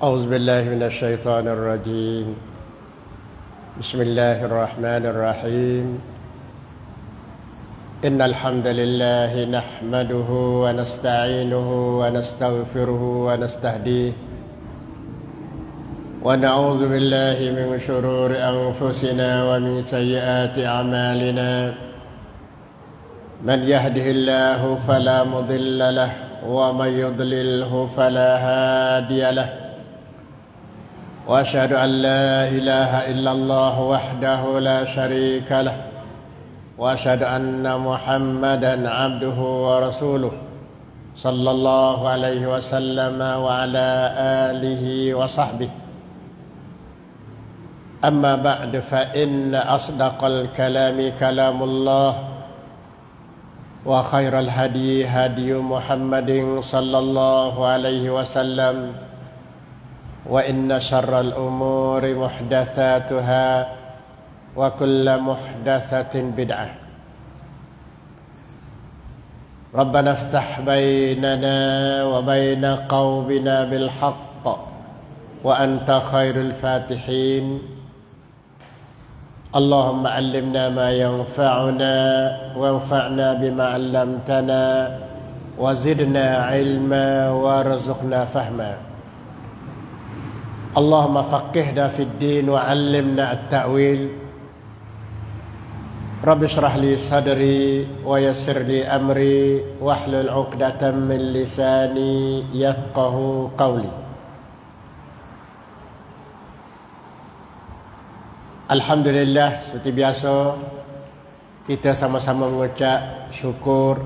أعوذ بالله من الشيطان الرجيم. بسم الله الرحمن الرحيم. إن الحمد لله نحمده ونستعينه ونستغفره ونستهديه ونعوذ بالله من شرور أنفسنا ومن سيئات أعمالنا. من يهده الله فلا مضل له ومن يضلله فلا هادي له. وأشهد أن لا إله إلا الله وحده لا شريك له وأشهد أن محمدا عبده ورسوله صلى الله عليه وسلم وعلى آله وصحبه. أما بعد فإن أصدق الكلام كلام الله وخير الهدي هدي محمد صلى الله عليه وسلم وإن شر الأمور محدثاتها وكل محدثة بدعة. ربنا افتح بيننا وبين قومنا بالحق وأنت خير الفاتحين. اللهم علمنا ما ينفعنا وانفعنا بما علمتنا وزدنا علما وارزقنا فهما. اللهم فقهنا في الدين وعلمنا التأويل. رب اشرح لي صدري ويسر لي أمري واحلل عقدة من لساني يفقه قولي. Alhamdulillah, seperti biasa kita sama-sama mengucap syukur,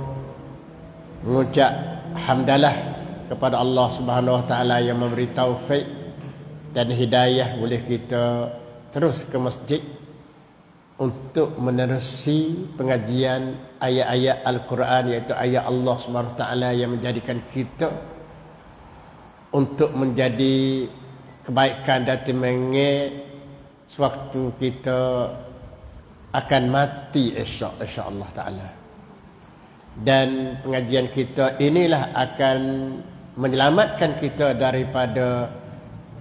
mengucap hamdalah kepada Allah Subhanahu Wa Taala yang memberi taufik dan hidayah boleh kita terus ke masjid untuk menerusi pengajian ayat-ayat Al-Quran, iaitu ayat Allah Subhanahu Wa Taala yang menjadikan kita untuk menjadi kebaikan dan temenge sewaktu kita akan mati esok insya-Allah taala. Dan pengajian kita inilah akan menyelamatkan kita daripada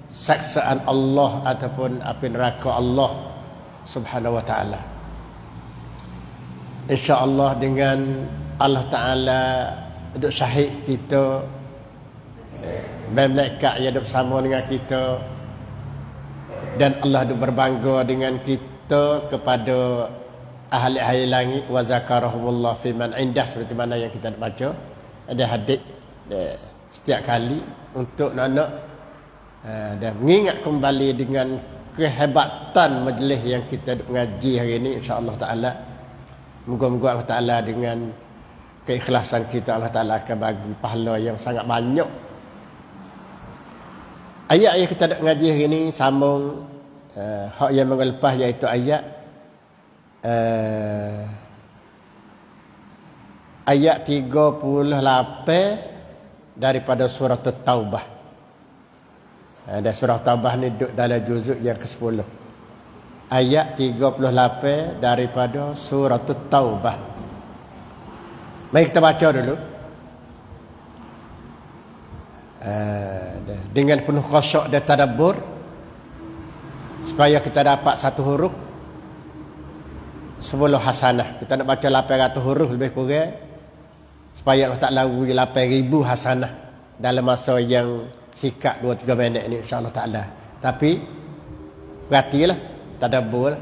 saksaan Allah ataupun api neraka Allah Subhanahu wa taala. Insya-Allah dengan Allah taala duduk syahid kita, malaikat yang duduk bersama dengan kita, dan Allah itu berbangga dengan kita kepada ahli-ahli langit. Wa zakarahumullah fi man indah, seperti mana yang kita baca ada hadis setiap kali untuk nak dan mengingat kembali dengan kehebatan majlis yang kita mengaji hari ini insya-Allah taala. Moga-moga Allah taala dengan keikhlasan kita Allah taala akan bagi pahala yang sangat banyak. Ayat yang kita nak mengaji hari ini sambung hak yang minggu lepas, iaitu ayat ayat 38 daripada surah At-Taubah. Dan surah Taubah ni duduk dalam juzuk yang ke-10. Ayat 38 daripada surah At-Taubah. Mari kita baca dulu. Dengan penuh khusyuk dan tadabbur, supaya kita dapat satu huruf 10 hasanah. Kita nak baca 800 huruf lebih kurang, supaya Allah Ta'ala beri 8,000 hasanah dalam masa yang sikat 2-3 minit ini insya-Allah taala. Tapi perhatilah, tadabbur.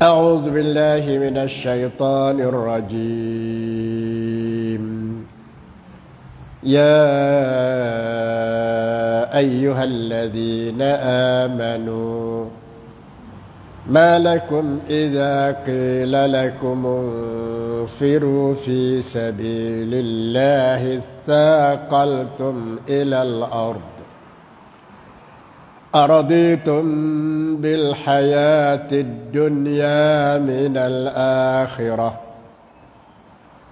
A'udzu billahi minasyaitonir rajim. يا أيها الذين آمنوا ما لكم إذا قيل لكم انفروا في سبيل الله اثاقلتم إلى الأرض أرضيتم بالحياة الدنيا من الآخرة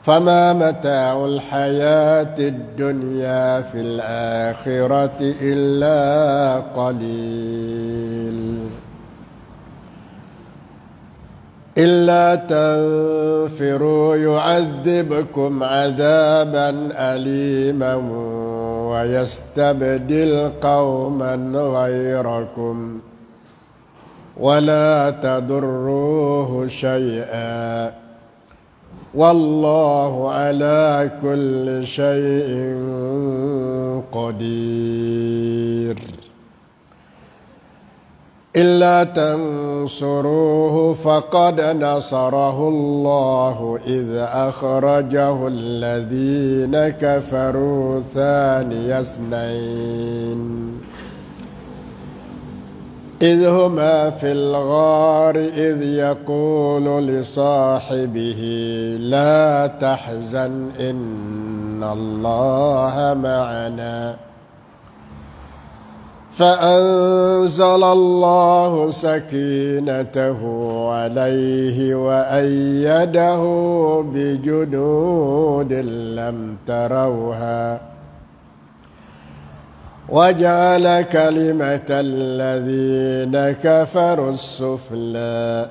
فما متاع الحياة الدنيا في الآخرة إلا قليل إلا تنفروا يعذبكم عذابا أليما ويستبدل قوما غيركم ولا تضروه شيئا والله على كل شيء قدير إلا تنصروه فقد نصره الله إذ أخرجه الذين كفروا ثاني اثنين إذ هما في الغار إذ يقول لصاحبه لا تحزن إن الله معنا فأنزل الله سكينته عليه وأيده بجنود لم تروها وجعل كلمة الذين كفروا السفلى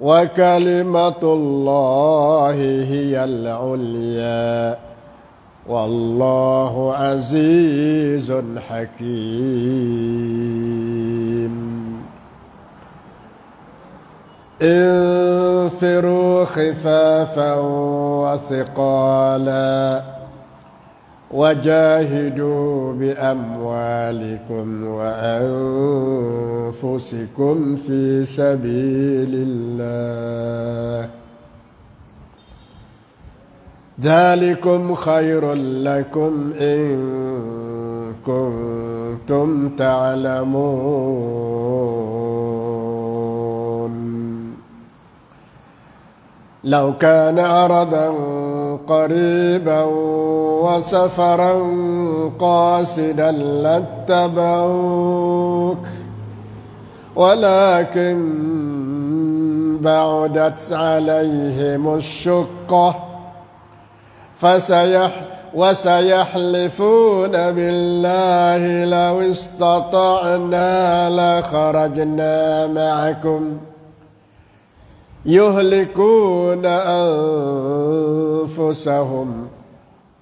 وكلمة الله هي العليا والله عزيز حكيم انفروا خفافا وثقالا وجاهدوا بأموالكم وأنفسكم في سبيل الله ذلكم خير لكم إن كنتم تعلمون لو كان عرضا قريبا وسفرا قاصدا لاتبعوك ولكن بعدت عليهم الشقة وسيحلفون بالله لو استطعنا لخرجنا معكم يهلكون أنفسهم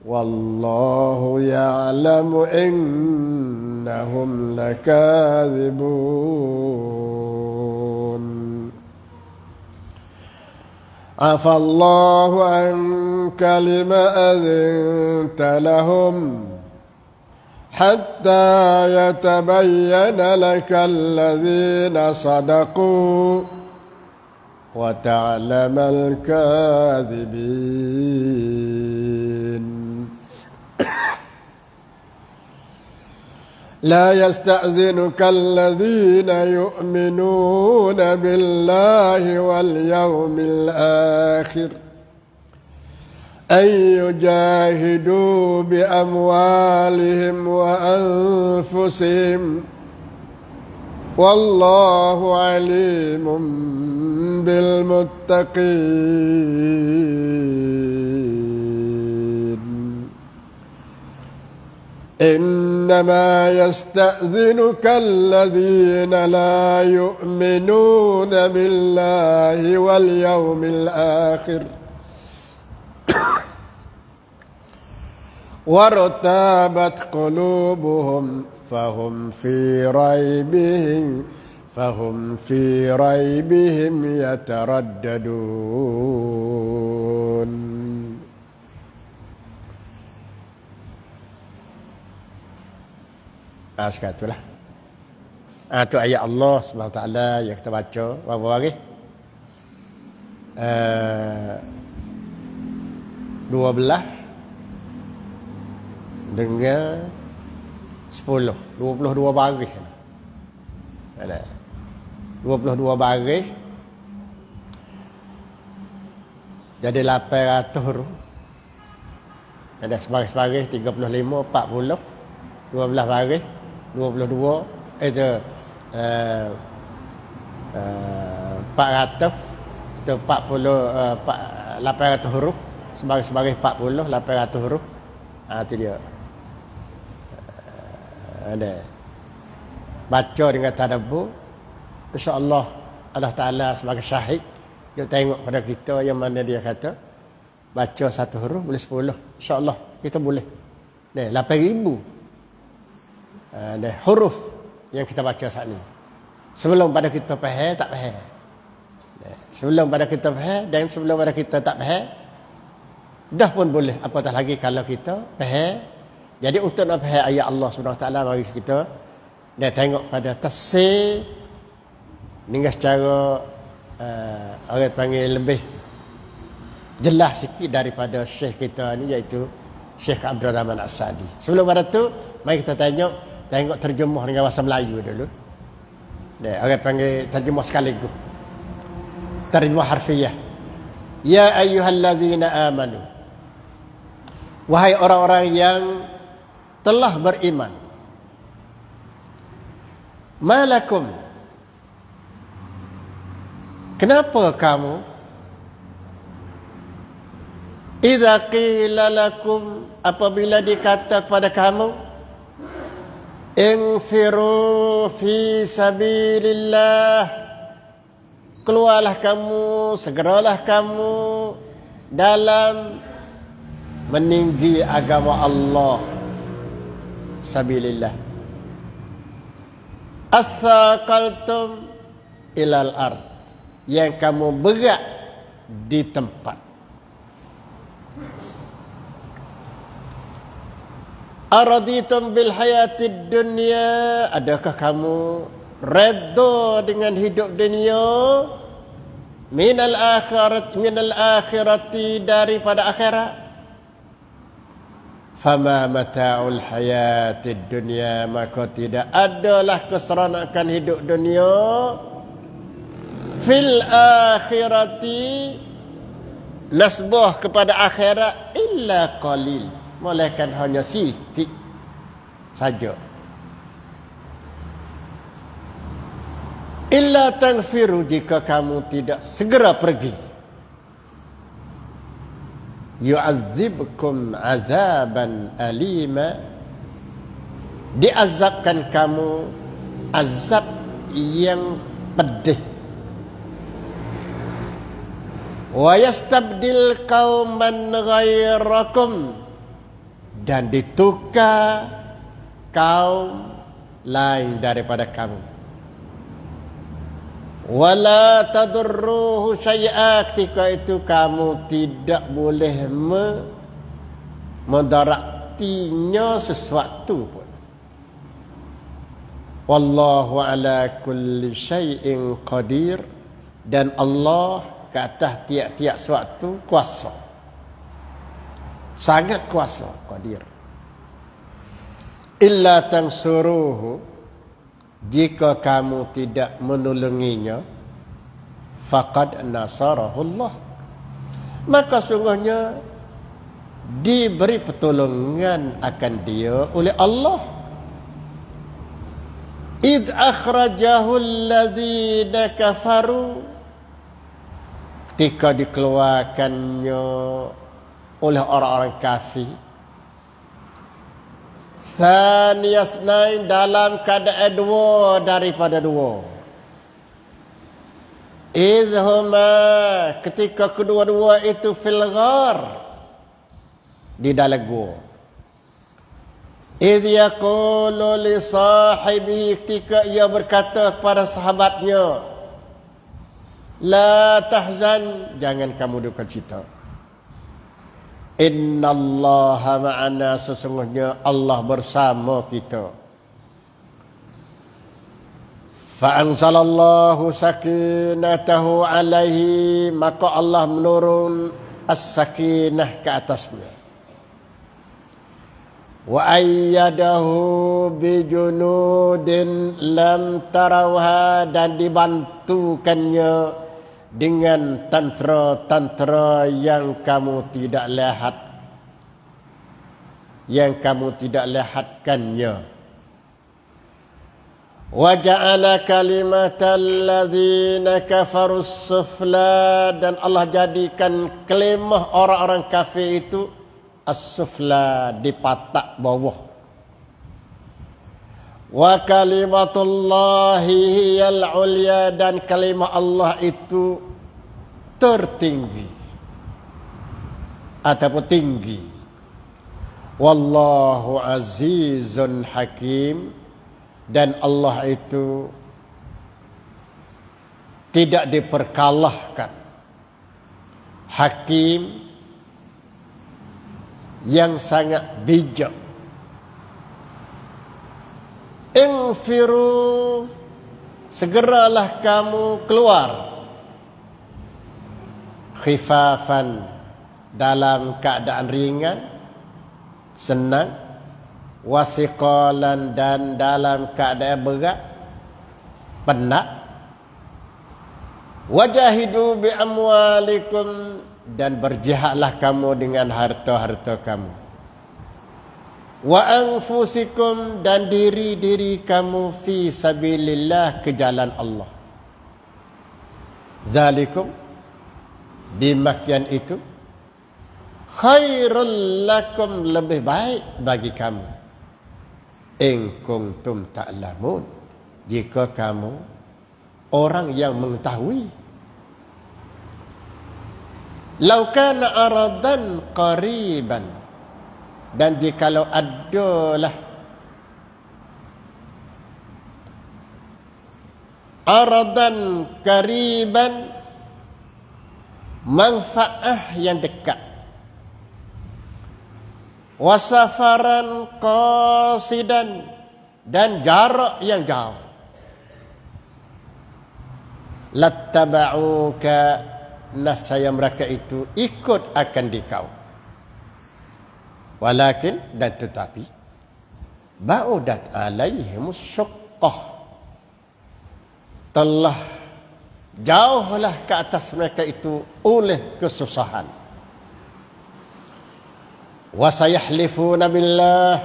والله يعلم إنهم لكاذبون عفى الله عنك لما أذنت لهم حتى يتبين لك الذين صدقوا وتعلم الكاذبين لا يستأذنك الذين يؤمنون بالله واليوم الآخر أن يجاهدوا بأموالهم وأنفسهم والله عليم بالمتقين إنما يستأذنك الذين لا يؤمنون بالله واليوم الآخر وارتابت قلوبهم فهم في ريبهم يترددون sekatulah. Itu ayat Allah Subhanahu wa taala yang kita baca berapa hari? 12 dengan 10, 22 baris. Ada 22 baris. Jadi 800 huruf. Ada sebaris-baris 35, 40, 12 baris, 22 itu 400 itu 40 800 huruf, sebaris-baris 40, 800 huruf. Itu dia. Ada baca dengan tadabbur, insya-Allah Allah Taala sebagai syahid dia tengok pada kita yang mana dia kata baca satu huruf boleh 10, insya-Allah kita boleh 8,000 huruf yang kita baca saat ni. Sebelum pada kita faham, tak faham. Sebelum pada kita faham dan sebelum pada kita tak faham, dah pun boleh. Apatah lagi kalau kita faham. Jadi untuk nak faham ayat Allah SWT, mari kita tengok pada tafsir dengan secara orang panggil lebih jelas sikit daripada syekh kita ni, iaitu Syekh Abdul Rahman As-Sa'di. Sebelum pada tu, mari kita tengok terjemah dengan bahasa Melayu dulu. Orang panggil terjemah sekaligus. Terjemah harfiah. Ya ayyuhallazina amanu. Wahai orang-orang yang telah beriman. Malakum. Kenapa kamu idza qila lakum, apabila dikata kepada kamu, infiru fi sabilillah, keluarlah kamu, segeralah kamu dalam meninggi agama Allah, sabilillah, asaqaltum ilal ard, yang kamu berat di tempat. Araditum bil hayatid dunya, adakah kamu redha dengan hidup dunia, minal akhirati, daripada akhirat. Fama mata'ul hayatid dunya, maka tidak adalah keseronokan hidup dunia fil akhirati, nasbah kepada akhirat, illa qalil, melainkan hanya sikit saja. Illa taghfiru, jika kamu tidak segera pergi, yu'azzibkum azaban alima, diazabkan kamu azab yang pedih. Wa yastabdil qauman ghairakum, dan ditukar kaum lain daripada kamu. Wala tadurruhu syai'a, ketika itu kamu tidak boleh mendaratinya sesuatu pun. Wallahu ala kulli syai'in qadir, dan Allah ke atas tiap-tiap sesuatu kuasa, sangat kuasa, qadir. Illa tansuruhu, jika kamu tidak menolonginya, faqad nasarahullah, maka sungguhnya diberi pertolongan akan dia oleh Allah. Id akhrajahu alladhina kafaru, ketika dikeluarkannya oleh orang-orang kafir. Saniyasnain, dalam keadaan dua daripada dua. Izhuma, ketika kedua-dua itu fil ghar, di dalam gua. Idh yaqulu li sahibi, ketika ia berkata kepada sahabatnya, la tahzan, jangan kamu duka cita. Innallaha ma'ana, sesungguhnya Allah bersama kita. Fa'anzalallahu sakinatahu alaihi, maka Allah menurun as-sakinah ke atasnya. Wa ayyadahu bijunudin lam tarawha, dan dibantukannya dengan tentera-tentera yang kamu tidak lihat, yang kamu tidak lihatkannya. Wa ja'ala kalimatal ladzina kafaru sufla, dan Allah jadikan kalimah orang-orang kafir itu as-sufla, di patak bawah. Wa kalimatullahi hiyal ulya, dan kalimah Allah itu tertinggi ataupun tinggi. Wallahu azizun hakim, dan Allah itu tidak diperkalahkan. Hakim yang sangat bijak. Infiru, segeralah kamu keluar. Khifafan, dalam keadaan ringan, senang. Wasiqalan, dan dalam keadaan berat, penat. Wajahidu bi amwalikum, dan berjihadlah kamu dengan harta-harta kamu. Wa anfusikum, dan diri-diri kamu fi sabilillah, ke jalan Allah. Zalikum, demikian itu, khairul lakum, lebih baik bagi kamu. In kuntum ta'lamun, jika kamu orang yang mengetahui. Lau kana aradan qariban, dan jikalau adalah aradan qariban, manfaah yang dekat, wasafaran qasidan, dan jarak yang jauh, lattaba'uka, nascaya mereka itu ikut akan dikau. Walakin, dan tetapi, ba'udat alaihimus syuqqah, telah jauhlah ke atas mereka itu oleh kesusahan. Wa sayahlifuna billah,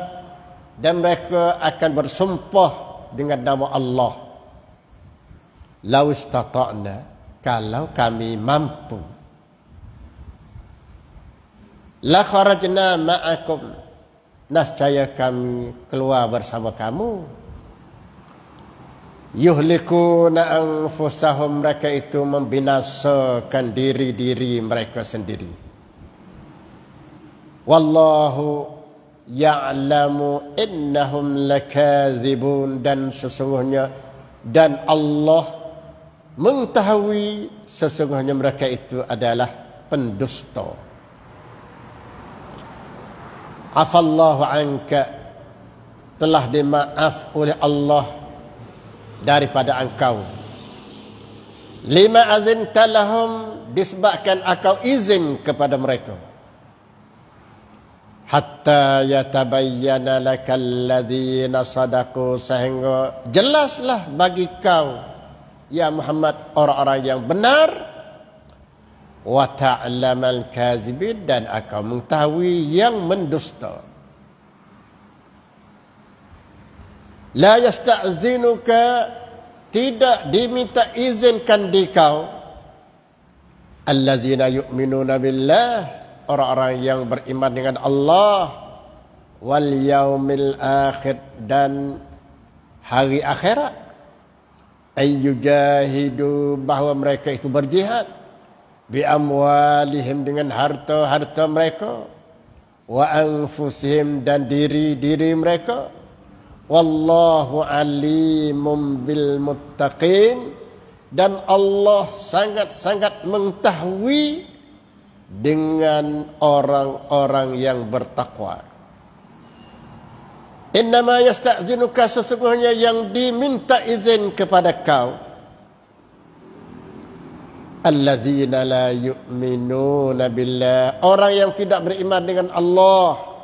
dan mereka akan bersumpah dengan nama Allah. Lau istata'na, kalau kami mampu, la kharajna ma'akum, nascaya kami keluar bersama kamu. Yuhlikuna anfusahum, mereka itu membinasakan diri-diri mereka sendiri. Wallahu ya'lamu innahum lakazibun, dan sesungguhnya, dan Allah mengetahui sesungguhnya mereka itu adalah pendusta. Afallahu anka, telah dimaaf oleh Allah daripada engkau. Lima azinta lahum, disebabkan engkau izin kepada mereka. Hatta yatabayyana lakal ladzina sadaqu, sehingga jelaslah bagi kau ya Muhammad orang-orang yang benar. Wa ta'lamal kazibin, dan engkau mengetahui yang mendusta. La yasta'zinuka, tidak diminta izinkan di kau, allazina yu'minuna billah, orang-orang yang beriman dengan Allah, wal yaumil akhir, dan hari akhirat, ayyujahidu, bahwa mereka itu berjihad, bi amwalihim, dengan harta-harta mereka, wa anfusihim, dan diri-diri mereka. Wallahu alimum bil muttaqin, dan Allah sangat-sangat mengetahui dengan orang-orang yang bertakwa. Innama yasta'zinuka, sesungguhnya yang diminta izin kepada kau, allazina la yu'minuna billah, orang yang tidak beriman dengan Allah,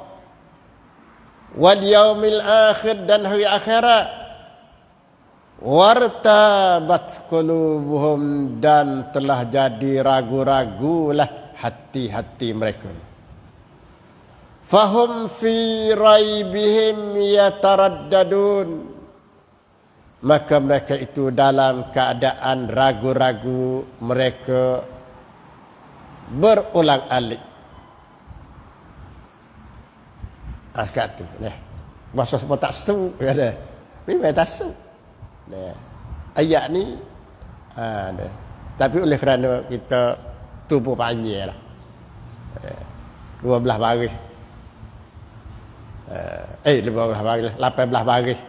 wal yaumil akhir, dan hari akhirat, wartabat qulubuhum, dan telah jadi ragu-ragulah hati-hati mereka. Fahum fi raibihim yataraddadun, maka mereka itu dalam keadaan ragu-ragu, mereka berulang-alik. Kat tu, bahasa semua tak su, kata. Memang tak su. Ayat ni, tapi oleh kerana kita tubuh panjang lah, 12 baris, Lebih belah baris 18 baris.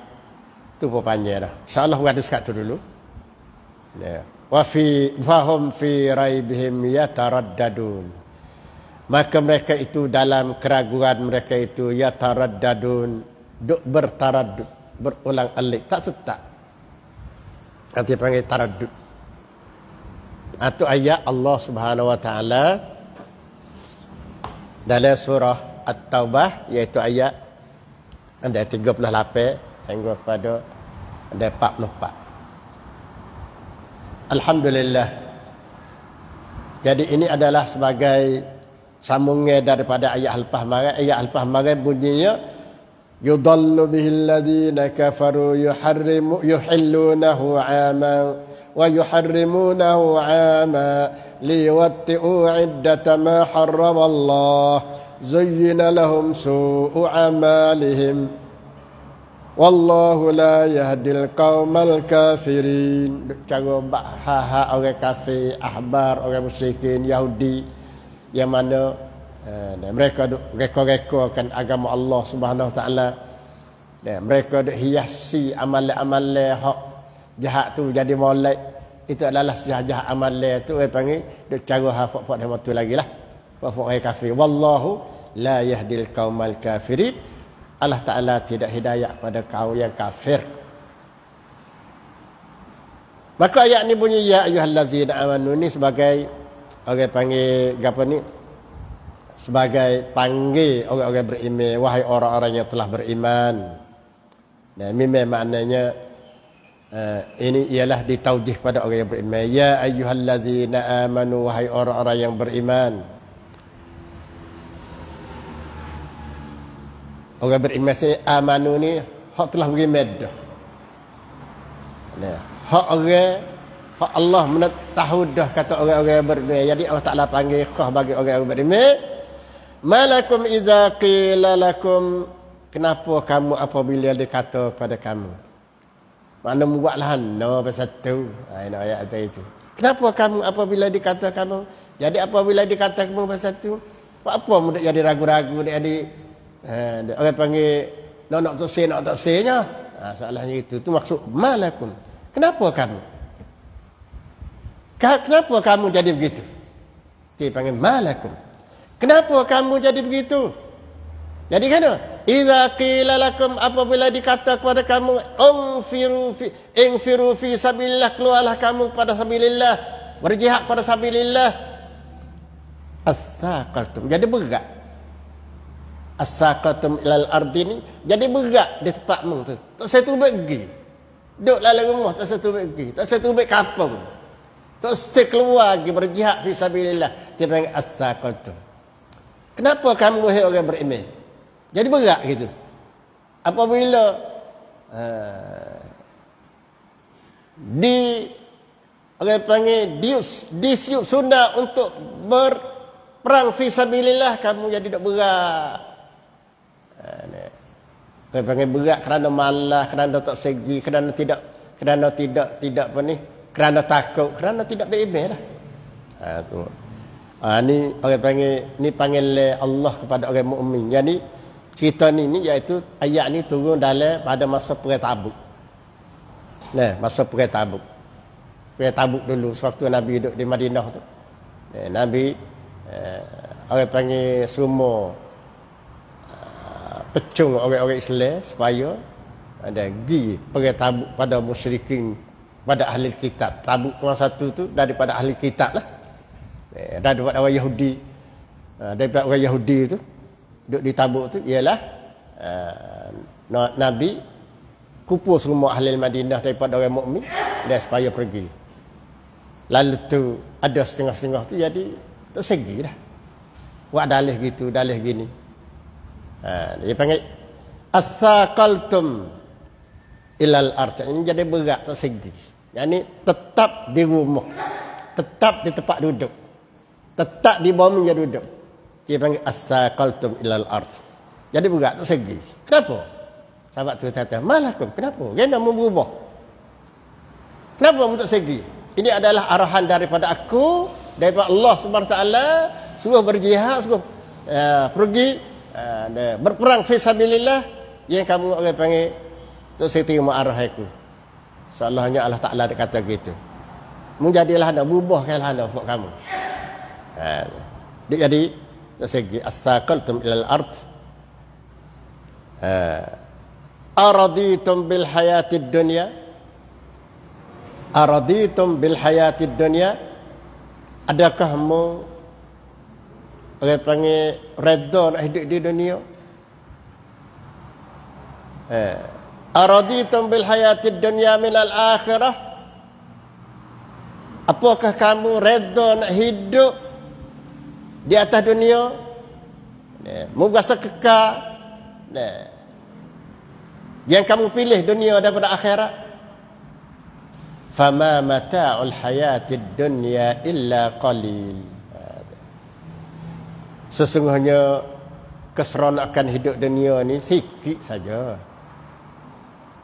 Tu pun panjang dah. InsyaAllah berada sekat tu dulu. Ya. Wa fi fahum fi raibihim yataraddadun. Maka mereka itu dalam keraguan mereka itu yataraddadun, duk bertaraddud, berulang-alik, tak tetap. Nanti panggil taraddud. Itu ayat Allah Subhanahu wa taala dalam surah At-Taubah, iaitu ayat ada 38 hingga pada ada 44. Alhamdulillah. Jadi ini adalah sebagai sambungan daripada ayat al-Fah marai. Ayat al-Fah marai bunyinya yudallu bihil ladina kafaru yuhillunahu 'aman wa yuharrimunahu 'ama liwatti'u 'iddata ma harrama Allah zuyyina lahum su'u 'amalihim wallahu la yahdil qaumal kafirin. Cara bahaha orang kafir, ahbar, orang musyrikin, Yahudi yang mana mereka duk reka-rekakan agama Allah Subhanahu Wa Taala. Mereka duk hiasi amalan-amalan hak jahat tu jadi molek. Itu adalah jahat-jahat amalan tu orang panggil duk cara hak-hak dia tu lagilah. Hak orang kafir. Wallahu la yahdil qaumal kafirin. Allah Ta'ala tidak hidayah pada kaum yang kafir. Maka ayat ni bunyi ya ayyuhallazina amanu ni sebagai orang panggil apa ni? Sebagai panggil orang-orang beriman, wahai orang-orang yang telah beriman. Dan memang maknanya ini ialah ditaujih pada orang yang beriman. Ya ayyuhallazina amanu, wahai orang-orang yang beriman. Orang beriman sini amanu ni hak telah beriman dah. Hak orang, hak Allah tahu dah kata orang-orang beriman. Jadi Allah Taala panggil khas bagi orang-orang beriman. Malakum iza qila lakum, kenapa kamu apabila dikata kepada kamu? Mana buatlah no pasal tu. Ini ayat itu. Kenapa kamu apabila dikata kamu? Jadi apabila dikata kamu pasal tu, apa mudah jadi ragu-ragu, jadi orang panggil nak tak senya. Soalannya itu maksud malakum. Kenapa kamu? Kenapa kamu jadi begitu? Dia panggil malakum. Kenapa kamu jadi begitu? Jadi kan? Iza qila lakum, apabila dikata kepada kamu infiru fi sabilillah, keluarlah kamu pada sabilillah, berjihad pada sabilillah, as-saqaltum, jadi berat. As-saqatum ilal ardi ni jadi berat di tempatmu tu. Tak saya tu pergi. Duduk dalam rumah tak saya tu pergi. Tak saya tu pergi kampung. Tak saya keluar pergi berjihad fi sabilillah. Dia panggil as-saqatum. Kenapa kamu wahai orang beriman? Jadi berat gitu. Apabila orang panggil disiup sunnah untuk berperang fi sabilillah, kamu jadi tak berat. Orang panggil berat kerana malas, kerana tak segi, kerana tidak apa ni, kerana takut, kerana tidak beriman lah. Tu. Ni orang panggil, ni panggil Allah kepada orang mukmin. Jadi cerita ni iaitu ayat ni turun dalam pada masa perang Tabuk. Masa perang Tabuk. Perang Tabuk dulu sewaktu Nabi duduk di Madinah tu. Nabi orang panggil semua pecung orang-orang Islam supaya ada pergi perang Tabuk pada musyrikin, pada ahli kitab. Tabuk masa tu daripada ahli kitab lah. Daripada orang Yahudi. Daripada orang Yahudi tu duduk di Tabuk tu ialah Nabi kumpul semua ahli Madinah daripada orang mukmin dan supaya pergi. Lalu tu ada setengah-setengah tu jadi tak segi dah. Buat dalih gitu, dalih gini. Dia panggil as-saqaltum ilal ard. Ini jadi berat tak segi. Yani tetap di rumah, tetap di tempat duduk, tetap di bumi dia duduk. Dia panggil as-saqaltum ilal ard. Jadi berat tak segi. Kenapa? Sahabat tu kata, malakum, kenapa? Kena berubah. Kenapa tak segi? Ini adalah arahan daripada aku, daripada Allah Subhanahu Wa Taala, suruh berjihad, suruh pergi berperang fi sabilillah yang kamu orang panggil tu saya terima arah aku. Seolah-olahnya Allah Taala dia kata gitu. Menjadilah anda bubuhkanlah anda untuk kamu. Dia jadi segi as-saqaltum ilal ard. Araditum bil hayatid dunya. Araditum bil hayatid dunya. Adakah kamu orang panggil redha nak hidup di dunia? Araditum bil hayatid dunya min al akhirah. Apakah kamu redha nak hidup di atas dunia? Mau rasa kekal. Yang kamu pilih dunia daripada akhirat. Fama mata'ul hayatid dunya illa qalil. Sesungguhnya keseronokan hidup dunia ni sikit saja.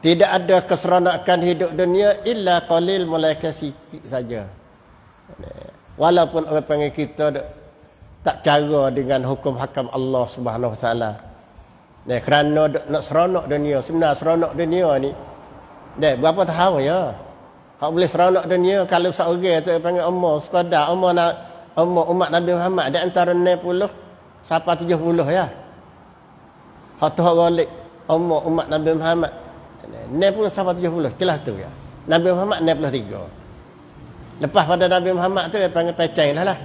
Tidak ada keseronokan hidup dunia illa qalil, melainkan sikit saja. Walaupun orang panggil kita tak cara dengan hukum hakam Allah Subhanahu Wa Taala. Kerana nak seronok dunia, sebenarnya seronok dunia ni berapa tahun ya? Hak boleh seronok dunia kalau seorang tu panggil umur sekadar umur umat Nabi Muhammad di antara 60 sampai 70 ya. Hak tu golek umur umat Nabi Muhammad 60 sampai 70 kelas tu ya. Nabi Muhammad 63. Lepas pada Nabi Muhammad tu panggil pecah lah.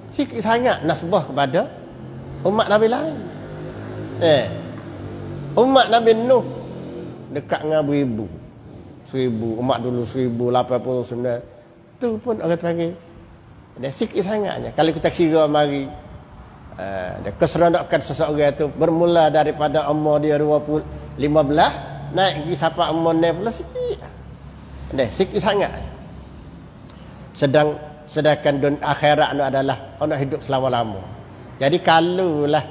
Sikit sangat nasbah kepada umat Nabi lain. Umat Nabi Nuh dekat dengan 1000 umat dulu 1089 tu pun orang panggil dia sikit sangatnya. Kalau kita kira mari keseronokan seseorang itu bermula daripada umur dia 15 naik pergi sampai umur 60 sikit. Sikit sangat. Sedangkan akhirat itu adalah orang hidup selama-lama. Jadi kalaulah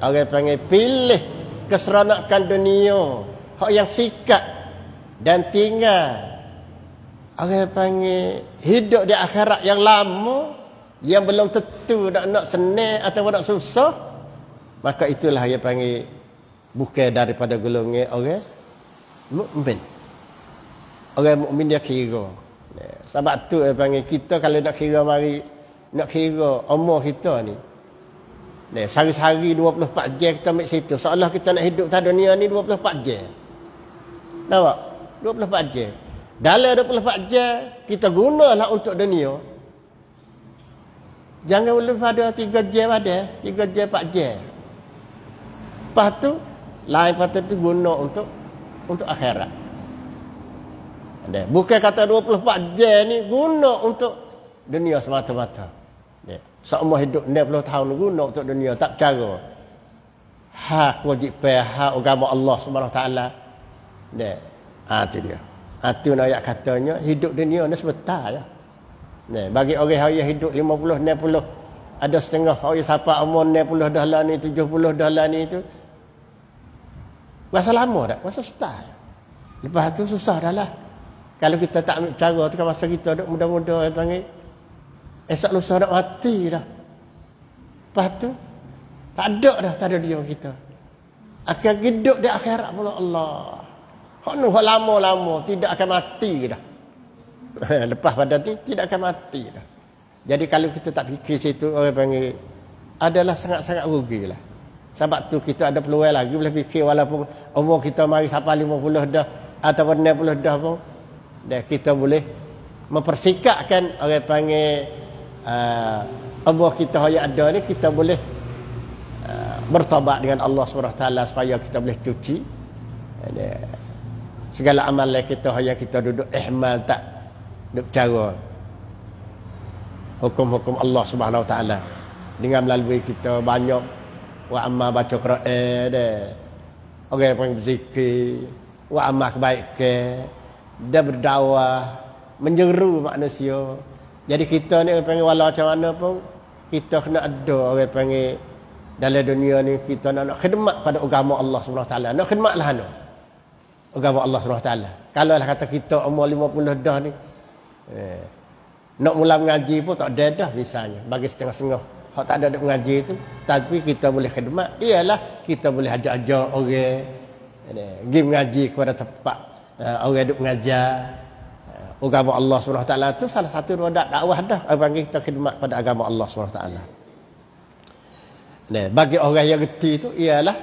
orang panggil pilih keseronokan dunia hak yang sikat dan tinggal orang panggil hidup di akhirat yang lama yang belum tentu nak senang atau nak susah, maka itulah yang panggil bukan daripada golongan orang mukmin. Orang mukmin dia kira. Sebab tu orang panggil kita kalau nak kira mari nak kira umur kita ni. Sehari-hari 24 jam kita ambil situ. Seolah kita nak hidup di dunia ni 24 jam. Nampak? 24 jam. Dalam 24 jam kita gunalah untuk dunia. Jangan lebih pada 3 jam ada, 3 jam 4 jam. Lepas tu lain pada tu guna untuk akhirat. Bukan kata 24 jam ni guna untuk dunia semata-mata. Seumur hidup 60 tahun guna untuk dunia tak cara. Hak kewajipan hak agama Allah Subhanahu Wa Taala. Itu dia. Itu ayat katanya hidup dunia ni sebentar ya. Bagi orang yang hidup 50 60 ada setengah orang sampai umur 60 dah lah ni 70 dah lah ni tu. Masa lama tak? Masa sebentar. Lepas tu susah dah lah. Kalau kita tak ambil cara tu kan masa kita duk muda-muda panggil esok lusa nak mati dah. Lepas tu tak ada dia kita. Akan hidup di akhirat pula Allah. Hak lama-lama tidak akan mati dah. Lepas pada ni tidak akan mati dah. Jadi kalau kita tak fikir situ orang panggil adalah sangat-sangat rugi lah. Sebab tu kita ada peluang lagi boleh fikir walaupun umur kita mari sampai 50 dah ataupun 60 dah pun dan kita boleh mempersikapkan orang panggil umur kita yang ada ni kita boleh bertaubat dengan Allah SWT supaya kita boleh cuci segala amalan kita yang kita duduk ihmal tak duduk cara hukum-hukum Allah Subhanahu Wa Taala dengan melalui kita banyak wa amma baca Quran orang yang berzikir wa amma kebaikan dan berdakwah menyeru manusia. Jadi kita ni orang panggil walau macam mana pun kita kena ada orang panggil dalam dunia ni kita nak khidmat pada agama Allah SWT. Nak khidmatlah agama Allah SWT. Kalau lah kata kita umur 50 dah ni nak mula mengaji pun tak ada dah misalnya bagi setengah-setengah hak tak ada duk mengaji tu, tapi kita boleh khidmat ialah kita boleh ajak-ajak orang pergi mengaji kepada tempat orang duk mengajar agama Allah SWT tu salah satu roda dakwah dah bagi kita khidmat pada agama Allah SWT. Bagi orang yang reti tu ialah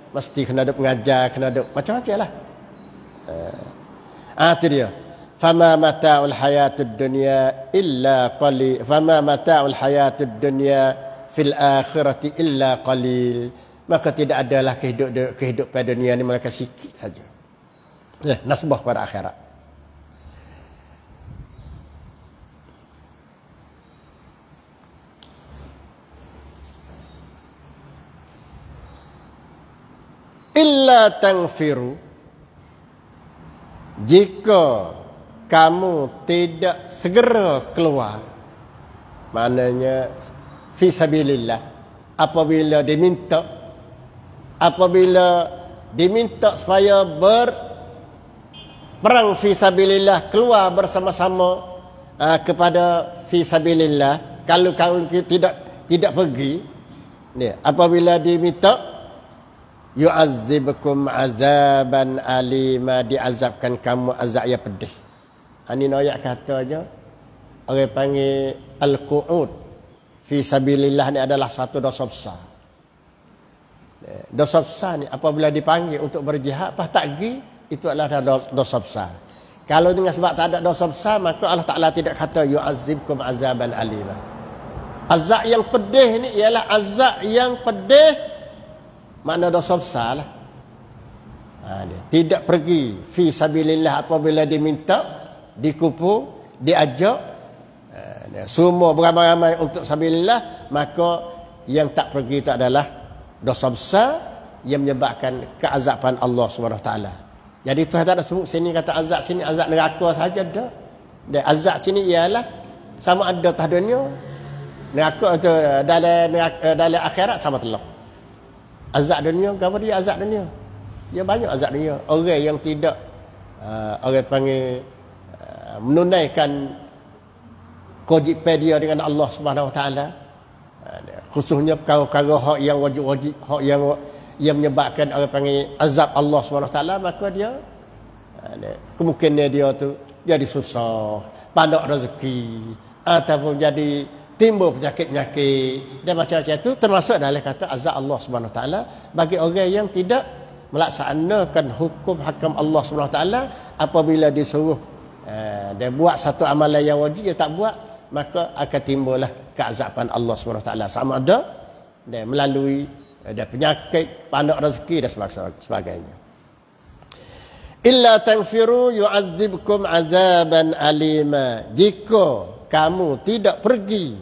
mesti kena duk mengajar, kena duk macam-macam lah. Itu dia. Fama mata'ul hayatud dunya illa qalil. Fama mata'ul hayatud dunya fil akhirati illa qalil. Maka tidak adalah kehidupan dunia ni melainkan sikit saja. Nasbah pada akhirat. Illa tangfiru, jika kamu tidak segera keluar, maknanya fi sabilillah, apabila diminta supaya berperang fi sabilillah, keluar bersama-sama kepada fi sabilillah, kalau kamu tidak pergi, apabila diminta yu'azzibukum azaban alima, diazabkan kamu azab yang pedih. Ini ayat kata aja orang panggil al-qu'ud fi sabilillah ni adalah satu dosa besar. Dosa besar ni apabila dipanggil untuk berjihad pas tak pergi, itu adalah dosa besar. Kalau dengan sebab tak ada dosa besar, maka Allah Ta'ala tidak kata yu'azzibukum azaban alima. Azab yang pedih ni ialah azab yang pedih, makna dosa besar lah. Tidak pergi fi sabilillah apabila diminta, dikupu, diajak, semua beramai-ramai untuk sabilillah, maka yang tak pergi itu adalah dosa besar yang menyebabkan keazaban Allah SWT. Jadi Tuhan tak ada sebut sini kata azab, sini azab neraka saja dah. Dan azab sini ialah sama ada atas dunia, neraka itu dalam akhirat sama telah. Azab dunia, apa dia azab dunia? Dia banyak azab dunia. Orang yang tidak orang panggil menunaikan kewajipan dia dengan Allah Subhanahu Wa Taala, khususnya perkara-perkara hak yang wajib-wajib, hak yang menyebabkan orang panggil azab Allah Subhanahu Wa Taala, maka dia kemungkinan dia tu jadi susah, panak rezeki, ataupun jadi timbul penyakit-penyakit dan macam-macam itu, termasuk dalam kata azab Allah Subhanahu Wa Taala bagi orang yang tidak melaksanakan hukum hakam Allah Subhanahu Wa Taala. Apabila disuruh dia buat satu amalan yang wajib, dia tak buat, maka akan timbullah keazaban Allah Subhanahu Wa Taala, sama ada dia melalui ada penyakit, panak rezeki dan sebagainya. Illa tanfiru yu'azzibkum azaban alima, jika kamu tidak pergi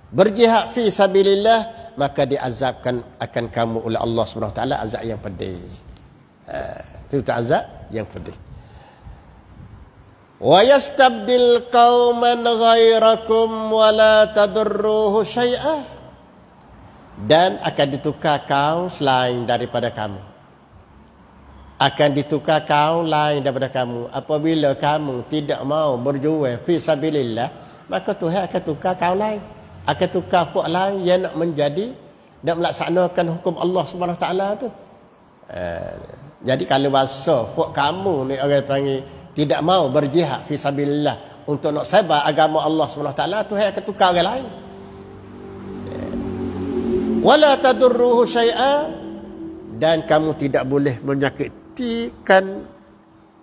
berjihad fi sabilillah, maka diazabkan akan kamu oleh Allah SWT azab yang pedih. Itu azab yang pedih. Wa yastabdil qauman ghairakum wa la tadurruhu syai'ah, dan akan ditukar kaum selain daripada kamu. Akan ditukar kaum lain daripada kamu. Apabila kamu tidak mau berjuang fi sabilillah, maka Tuhan akan tukar kaum lain, akan tukar puak lain yang nak menjadi dan melaksanakan hukum Allah SWT tu. Jadi kalau bahasa puak kamu ni orang panggil tidak mau berjihad fi sabilillah untuk nak sebar agama Allah SWT, Tuhan akan tukar orang lain. Wala tadurruhu syai'a, dan kamu tidak boleh menyakitikan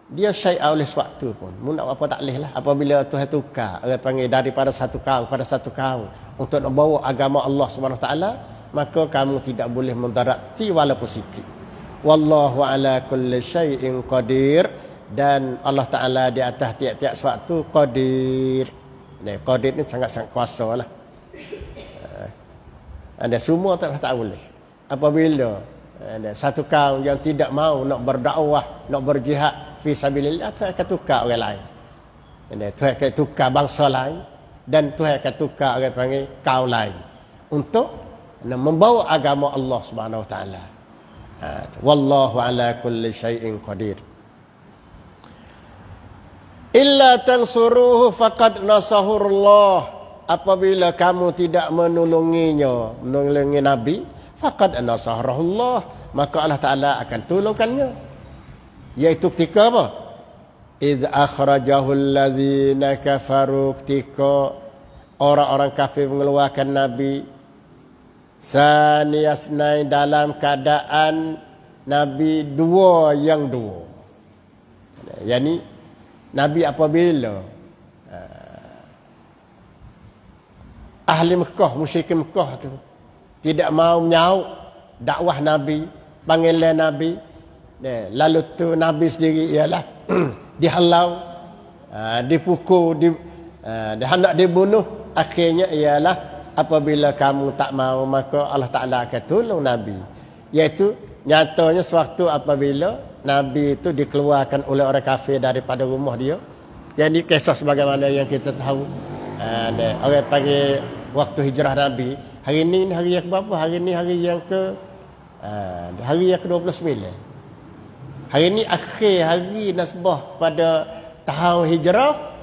dia syai'a oleh suatu pun. Mu nak apa tak boleh lah. Apabila Tuhan tukar orang panggil daripada satu kaum pada satu kaum untuk nak bawa agama Allah SWT, maka kamu tidak boleh mendarati walaupun sikit. Wallahu ala kulli syai'in qadir, dan Allah Ta'ala di atas tiap-tiap sesuatu qadir. Qadir ni sangat-sangat kuasa lah. Ada semua tak boleh. Apabila ada satu kaum yang tidak mau nak berdakwah, nak berjihad fi sabilillah, Tuhan akan tukar orang lain. Tuhan akan tukar bangsa lain, dan Tuhan akan tukar orang panggil kaum lain untuk membawa agama Allah Subhanahu Wa Taala. Wallahu ala kulli syai'in qadir. Illa tansuruhu faqad nasahurullah, apabila kamu tidak menolongi Nabi, faqad nasarahullah, maka Allah Ta'ala akan tolongkannya. Iaitu ketika apa? Idh akhrajahul ladzina kafaru, ketika orang-orang kafir mengeluarkan Nabi saniyasnai, dalam keadaan Nabi dua yang dua. Yani Nabi apabila ahli Mekah, musyrikin Mekah tu tidak mau menyaut dakwah Nabi, panggilan Nabi, lalu tu Nabi sendiri ialah dihalau, dipukul, hendak dibunuh. Akhirnya ialah apabila kamu tak mau, maka Allah Ta'ala akan tolong Nabi. Iaitu nyatanya sewaktu apabila Nabi itu dikeluarkan oleh orang kafir daripada rumah dia. Jadi kisah sebagaimana yang kita tahu, orang panggil waktu hijrah Nabi. Hari ini hari yang berapa? Hari ini hari yang ke-29. Hari ini akhir hari nasbah pada tahun hijrah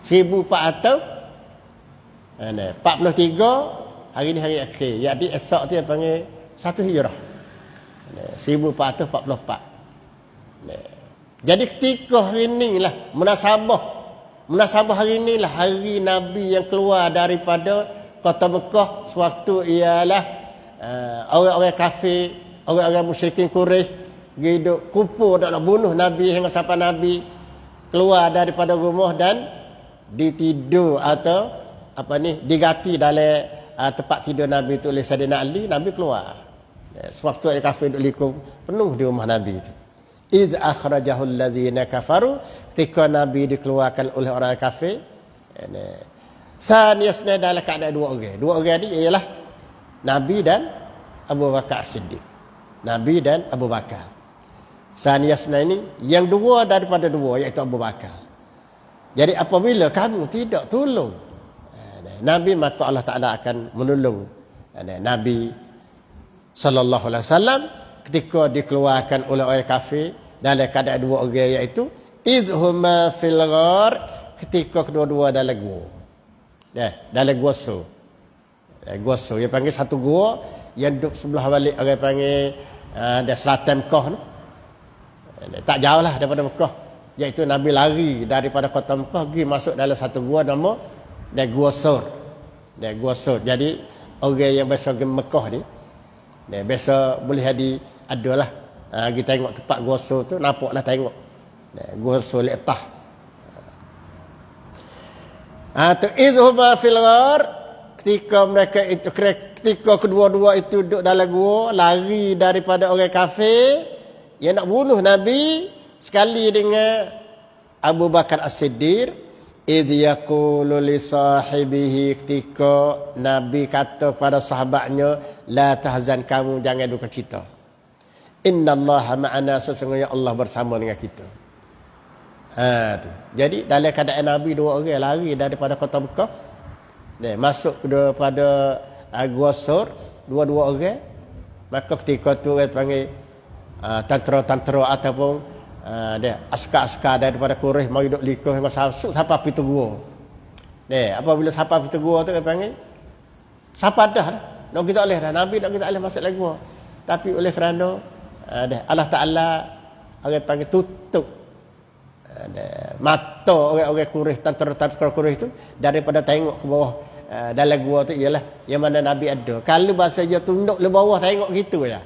1443. Hari ini hari akhir. Jadi esok tu yang panggil satu hijrah 1444. Jadi ketika hari inilah munasabah hari inilah hari Nabi yang keluar daripada kota Mekah. Sewaktu ialah orang-orang kafir, orang-orang musyrikin Quraisy hidup kumpul nak bunuh Nabi, hingga sampai Nabi keluar daripada rumah dan ditidur atau digati dalam tempat tidur Nabi itu oleh Sayyidina Ali. Nabi keluar. Sewaktu orang kafir duduk likung penuh di rumah Nabi itu. Idh akhrajahul ladzina kafaru, ketika Nabi dikeluarkan oleh orang kafir. Saniyasna, dalam keadaan dua orang. Dua orang ni ialah Nabi dan Abu Bakar Siddiq. Nabi dan Abu Bakar. Saniyasna ini yang dua daripada dua, iaitu Abu Bakar. Jadi apabila kamu tidak tolong Nabi, maka Allah Ta'ala akan menolong Nabi sallallahu alaihi wasallam ketika dikeluarkan oleh orang kafir dalam keadaan dua orang, iaitu idhuma fil ghar, ketika kedua-dua dalam gua. Dalam gua so. Gua so yang panggil satu gua yang duduk sebelah balik orang panggil ada selatan Mekah tu. Tak jauh lah daripada Mekah, iaitu Nabi lari daripada kota Mekah pergi masuk dalam satu gua nama Gua Sur. Gua Sur. Jadi orang yang biasa pergi Mekah ni, biasa boleh adalah kita tengok tempat Gua Sur tu, nampaklah tengok Gua Sur lektah. Tu idhuma fil ghar, ketika mereka itu, ketika kedua-dua itu duduk dalam gua, lari daripada orang kafir yang nak bunuh Nabi, sekali dengan Abu Bakar As-Siddiq. Idh yaqulu li sahibihi, ketika Nabi kata kepada sahabatnya, la tahzan, kamu jangan duka cita. Innallaha ma'ana, sesungguhnya Allah bersama dengan kita. Tu. Jadi dalam keadaan Nabi dua orang lari daripada kota Mekah, masuk kepada Gua Sur, dua-dua orang. Maka ketika tu orang panggil tentera-tentera ataupun askar-askar daripada Quraisy mau duduk likuh masuk sampai pintu gua. Apabila sampai pintu gua tu orang panggil sampai dah nak kita oleh dah Nabi, nak kita oleh masuk lagi gua. Tapi oleh kerana Allah Ta'ala orang panggil tutup mata orang-orang Quraisy, tentera-tentera Quraisy tu daripada tengok ke bawah dalam gua tu, ialah yang mana Nabi ada. Kalau bahasa dia tunduk le bawah tengok gitu ya.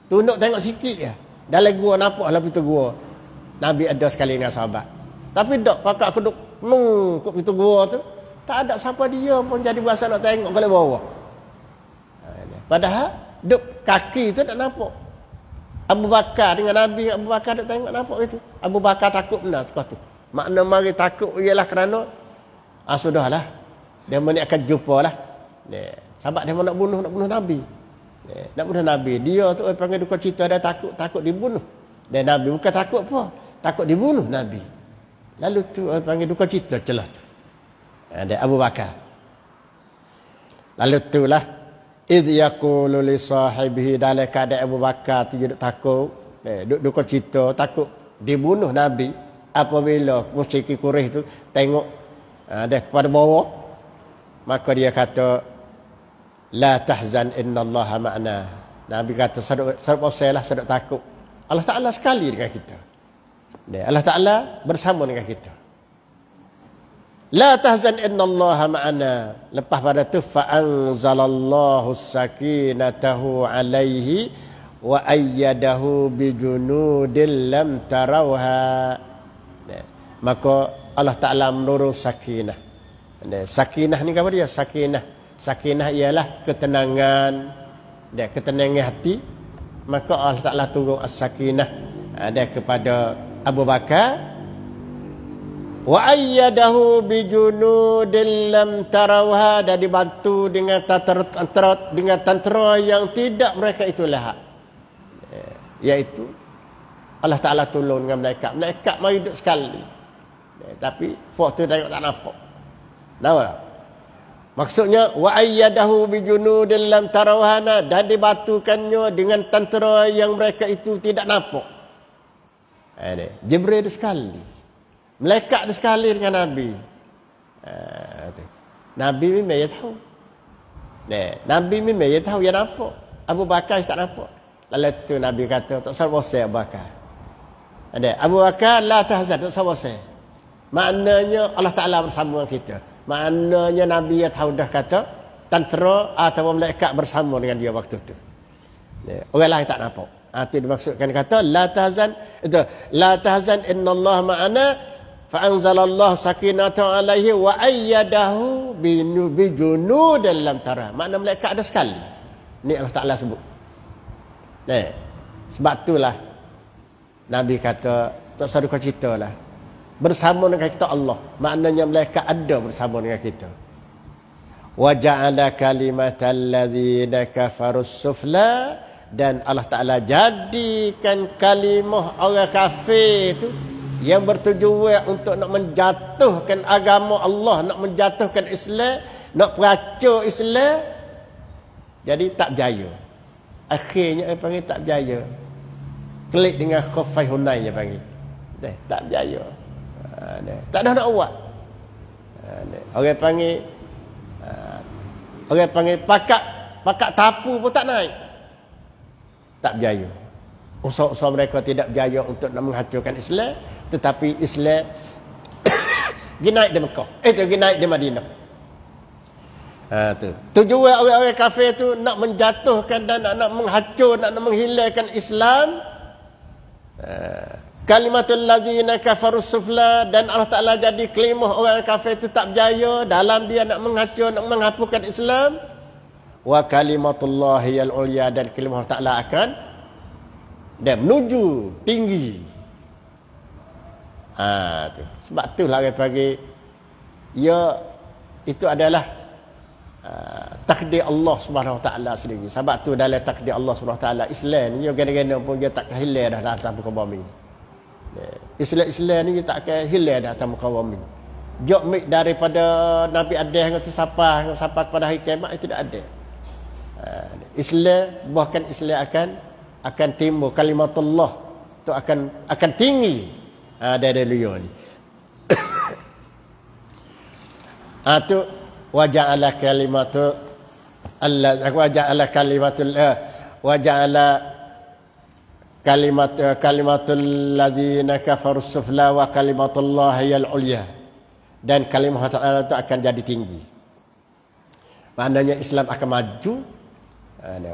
Tunduk tengok sikit ya. Dalam gua nampaklah pintu gua. Nabi ada sekali dengan sahabat. Tapi tak pakak aku duk kat pintu gua tu, tak ada siapa dia pun jadi bahasa nak tengok ke bawah. Padahal duk kaki tu tak nampak. Abu Bakar dengan Nabi, Abu Bakar duk tengok nampak itu. Abu Bakar takut benar sekali tu. Makna mari takut ialah kerana sudahlah. Dia ni akan jumpa lah. Sahabat dia nak bunuh Nabi. Nak bunuh Nabi. Dia tu panggil duka cita, dia takut dibunuh. Dan Nabi bukan takut apa? Takut dibunuh Nabi. Lalu tu panggil duka cita celah tu. Ada Abu Bakar. Lalu itulah idh yaqulu li sahibihi, dalam keadaan Abu Bakar tu duduk takut, duduk duka cita, takut dibunuh Nabi. Apabila musyrik Quraisy tu tengok Dia kepada bawah, maka dia kata la tahzan innallaha ma'ana. Nabi kata sedek boselah, sedek takut. Allah Taala sekali dengan kita. Allah Taala bersama dengan kita. La tahzan innallaha ma'ana. Lepas pada tu fa anzalallahu sakinatahu alaihi wa ayyadahu bijunudin lam tarawha. Maka Allah Taala menurun sakinah. Sakinah ni apa dia? Sakinah ialah ketenangan, ketenangan hati. Maka Allah Taala turun as-sakinah kepada Abu Bakar. Wa ayyadahu bijunudin lam tarawha, dan dibantu dengan tentera yang tidak mereka itu lihat. Iaitu Allah Taala tolong dengan malaikat. Malaikat mai duduk sekali. Tapi waktu tengok tak nampak. Tahu tak? Maksudnya wa ayyadahu bijunudin lam tarawhana, dan dibantukannya dengan tentera yang mereka itu tidak nampak. Jibril ada sekali. Malaikat ada sekali dengan Nabi. Nabi memang dia tahu. Nabi memang dia tahu, dia nampak. Abu Bakar tak nampak. Lalu tu Nabi kata tak sabar saya Abu Bakar. Abu Bakar la tahzan, tak sabar saya. Maknanya Allah Ta'ala bersama kita. Maknanya Nabi ya tahu dah kata tentera atau malaikat bersama dengan dia waktu tu. Orang lain tak nampak. Itu dimaksudkan kata la tahzan, itu la tahzan innallaha ma'ana fa anzalallahu sakinatahu alaihi wa ayyadahu bijunudin lam tara. Makna malaikat ada sekali. Ni Allah Ta'ala sebut. Sebab itulah Nabi kata tak usah duka cerita lah. Bersama dengan kita Allah. Maknanya malaikat ada bersama dengan kita. Wa ja'ala kalimatal ladzina kafarus sufla, dan Allah Ta'ala jadikan kalimah orang kafir itu yang bertujuan untuk nak menjatuhkan agama Allah, nak menjatuhkan Islam, nak peracur Islam, jadi tak berjaya. Akhirnya dia panggil tak berjaya. Klik dengan khufai Hunain dia panggil. Tak berjaya. Tak ada nak buat. Orang panggil pakat tapu pun tak naik. Tak berjaya. Usaha-usaha mereka tidak berjaya untuk nak menghancurkan Islam, tetapi Islam pergi naik di Mekah. Pergi naik di Madinah. Tujuan orang-orang kafir tu nak menjatuhkan dan nak menghancur, nak menghilangkan Islam. Kalimatul ladzina kafarus sufla, dan Allah Ta'ala jadi kelimah orang kafir itu tak berjaya dalam dia nak menghancur, nak menghapuskan Islam. Wa kalimatullahi al-ulya, dan kelimah Allah Ta'ala akan dan menuju tinggi. Sebab itulah orang panggil ya, itu adalah takdir Allah Subhanahu Wa Ta'ala sendiri. Sebab tu dalam takdir Allah Subhanahu Wa Ta'ala, Islam ni gana-gana pun dia tak hilang dah atas muka bumi. Islam ni tak akan hilang dah atas muka bumi. Jok mik daripada Nabi Adam ke sampai kepada hari kiamat itu tidak ada. Islam, bahkan Islam akan timbul, kalimatullah tu akan tinggi dari dunia ni. Tu waja'ala kalimatul Allah, waja'ala kalimatul waja'ala kalimatul ladzina kafarus sufla wa kalimatullahi al-ulya, dan kalimah Allah itu akan jadi tinggi. Maknanya Islam akan maju,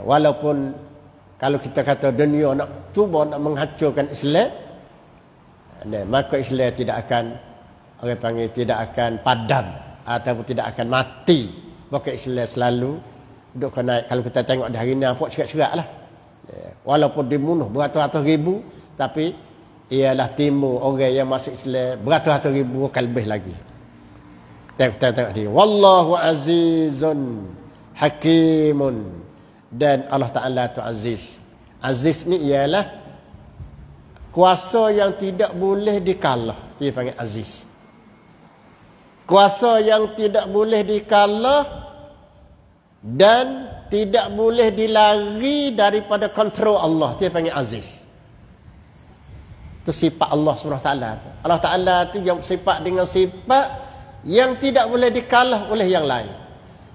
walaupun kalau kita kata dunia nak cuba nak menghancurkan Islam, maka Islam tidak akan, orang panggil tidak akan padam ataupun tidak akan mati. Maka Islam selalu duduk naik. Kalau kita tengok di hari ini nampak cerak-cerak lah. Walaupun dibunuh beratus-ratus ribu, tapi ialah timbul orang yang masuk Islam beratus-ratus ribu bukan lebih lagi. Tengok dia. Wallahu azizun hakimun, dan Allah Ta'ala tu aziz. Aziz ni ialah kuasa yang tidak boleh dikalah. Dia panggil aziz. Kuasa yang tidak boleh dikalah dan tidak boleh dilari daripada kontrol Allah. Dia panggil aziz. Itu sifat Allah SWT. Allah Ta'ala tu yang sifat dengan sifat yang tidak boleh dikalah oleh yang lain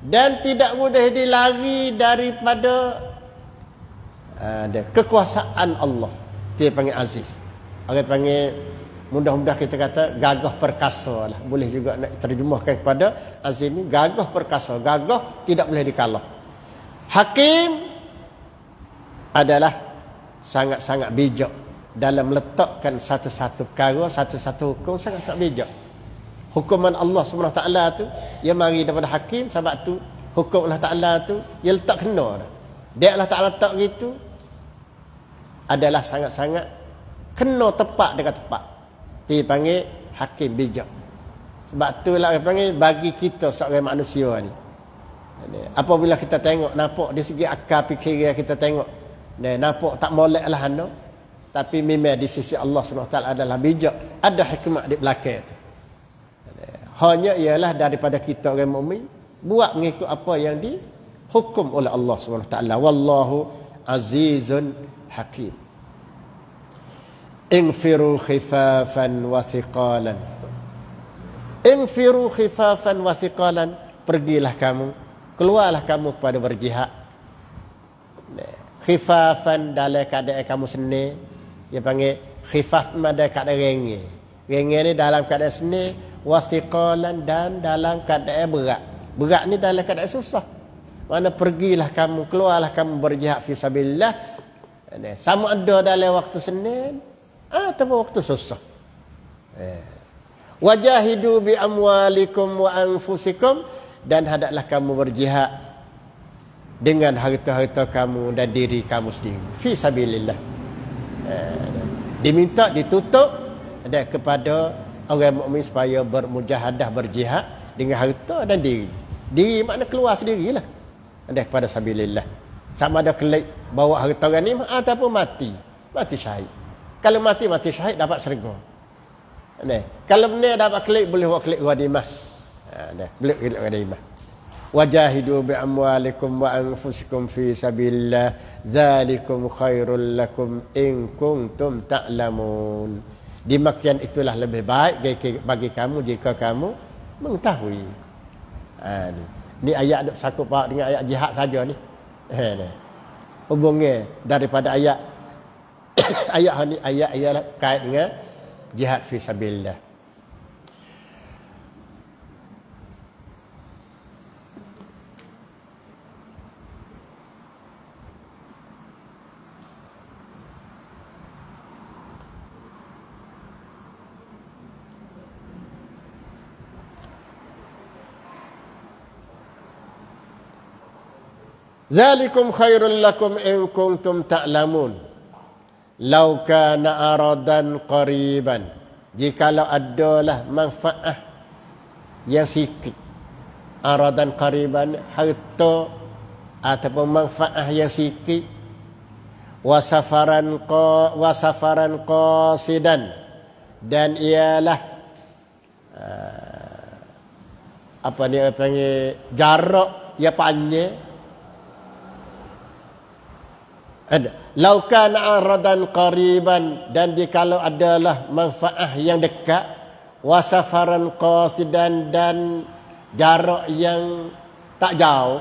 dan tidak boleh dilari daripada kekuasaan Allah. Dia panggil aziz. Orang panggil, mudah-mudah kita kata gagah perkasa lah. Boleh juga nak terjemahkan kepada aziz ni gagah perkasa. Gagah tidak boleh dikalah. Hakim adalah sangat-sangat bijak dalam meletakkan satu-satu perkara, satu-satu hukum, sangat-sangat bijak. Hukuman Allah SWT tu dia mari daripada hakim, sebab tu hukum Allah Ta'ala tu dia letak kena dah. Dia Allah Ta'ala letak gitu adalah sangat-sangat kena tepat dekat tepat. Dia panggil hakim bijak. Sebab tu lah dia panggil bagi kita seorang manusia ni, apabila kita tengok nampak di segi akal fikiran kita tengok nampak tak molek lah anda, tapi memang di sisi Allah SWT adalah bijak, ada hikmah di belakang tu. Hanya ialah daripada kita orang mukmin buat mengikut apa yang dihukum oleh Allah SWT. Wallahu azizun hakim. Infiru khifafan wa thiqalan. Infiru khifafan wa thiqalan. Pergilah kamu, keluarlah kamu kepada berjihad. Khifafan dalam keadaan kamu seni. Dia panggil khifaf pada keadaan rengeh. Rengeh ni dalam keadaan seni. Wasiqalan dan dalam keadaan berat. Berat ni dalam keadaan susah. Mana pergilah kamu, keluarlah kamu berjihad fi sabilillah. Sama ada dalam waktu Senin atau waktu susah. Wajahidu bi amwalikum wa anfusikum, dan hendaklah kamu berjihad dengan harta-harta kamu dan diri kamu sendiri. Fi sabilillah. Diminta ditutup kepada orang mukmin supaya bermujahadah, berjihad dengan harta dan diri. Diri makna keluar sendirilah. Ada kepada sabilillah. Sama ada kelik bawa harta ghanimah ataupun mati. Mati syahid. Kalau mati syahid dapat syurga. Kalau benar dapat kelik boleh buat kelik ghanimah. Boleh kelik ghanimah. Wajahidu bi amwalikum wa anfusikum fi sabilillah. Dzalikum khairul lakum in kuntum ta'lamun. Demikian itulah lebih baik bagi kamu jika kamu mengetahui. Ni ayat duk sakut pak dengan ayat jihad saja ni. Hubungnya daripada ayat ayat ni ayat ialah kait dengan jihad fi sabilillah. Zalikum khairul lakum in kuntum ta'lamun. Lau kana aradan qariban. Jikalau adalah manfaat yang sikit. Aradan qariban, harta ataupun manfaat yang sikit. Wasafaran qasidan, dan ialah apa dia panggil jarak yang panjang. Lau kana aradan qariban, dan jikalau adalah manfaat yang dekat, wasafaran qasidan, dan jarak yang tak jauh,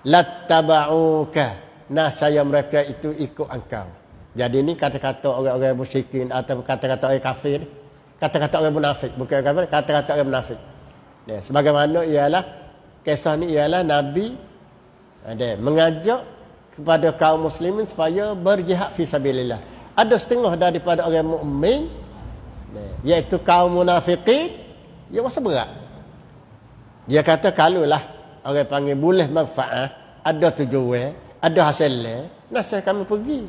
lattaba'uka, nascaya mereka itu ikut engkau. Jadi ini kata-kata orang-orang musyrikin atau kata-kata orang kafir, kata-kata orang munafik, bukan kafir, kata-kata orang munafik. Sebagaimana ialah kisah ni ialah Nabi mengajak kepada kaum muslimin supaya berjihad fi sabilillah. Ada setengah daripada orang mukmin, iaitu kaum munafikin, dia rasa berat. Dia kata kalaulah orang panggil boleh manfaat, ada tujuan, ada hasilnya, nasihat kami pergi.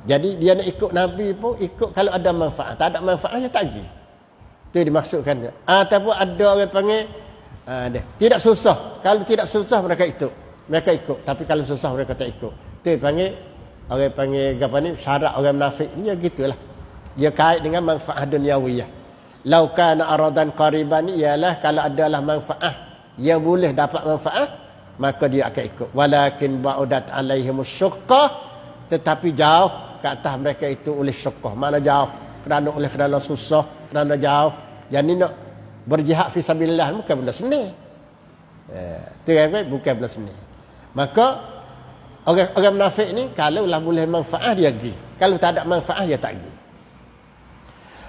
Jadi dia nak ikut Nabi pun ikut kalau ada manfaat. Tak ada manfaat dia tak pergi. Itu dimaksudkan. Ataupun ada orang panggil tidak susah. Kalau tidak susah mereka ikut, tapi kalau susah mereka tak ikut. Itu panggil orang panggil apa ni, syarat orang munafik ni ya gitulah. Dia kait dengan manfaat duniawiyah. Lau kana aradan qariban, ialah kalau adalah manfaat yang boleh dapat manfaat, maka dia akan ikut. Walakin ba'udat alaihimus syuqqah, tetapi jauh ke atas mereka itu oleh syuqqah. Mana jauh? Kerana susah, kerana jauh, Yang ni nak berjihad fi sabilillah bukan benda senang. Tu kan bukan benda senang. Maka orang munafik ni kalau lah boleh manfaat dia pergi. Kalau tak ada manfaat dia tak pergi.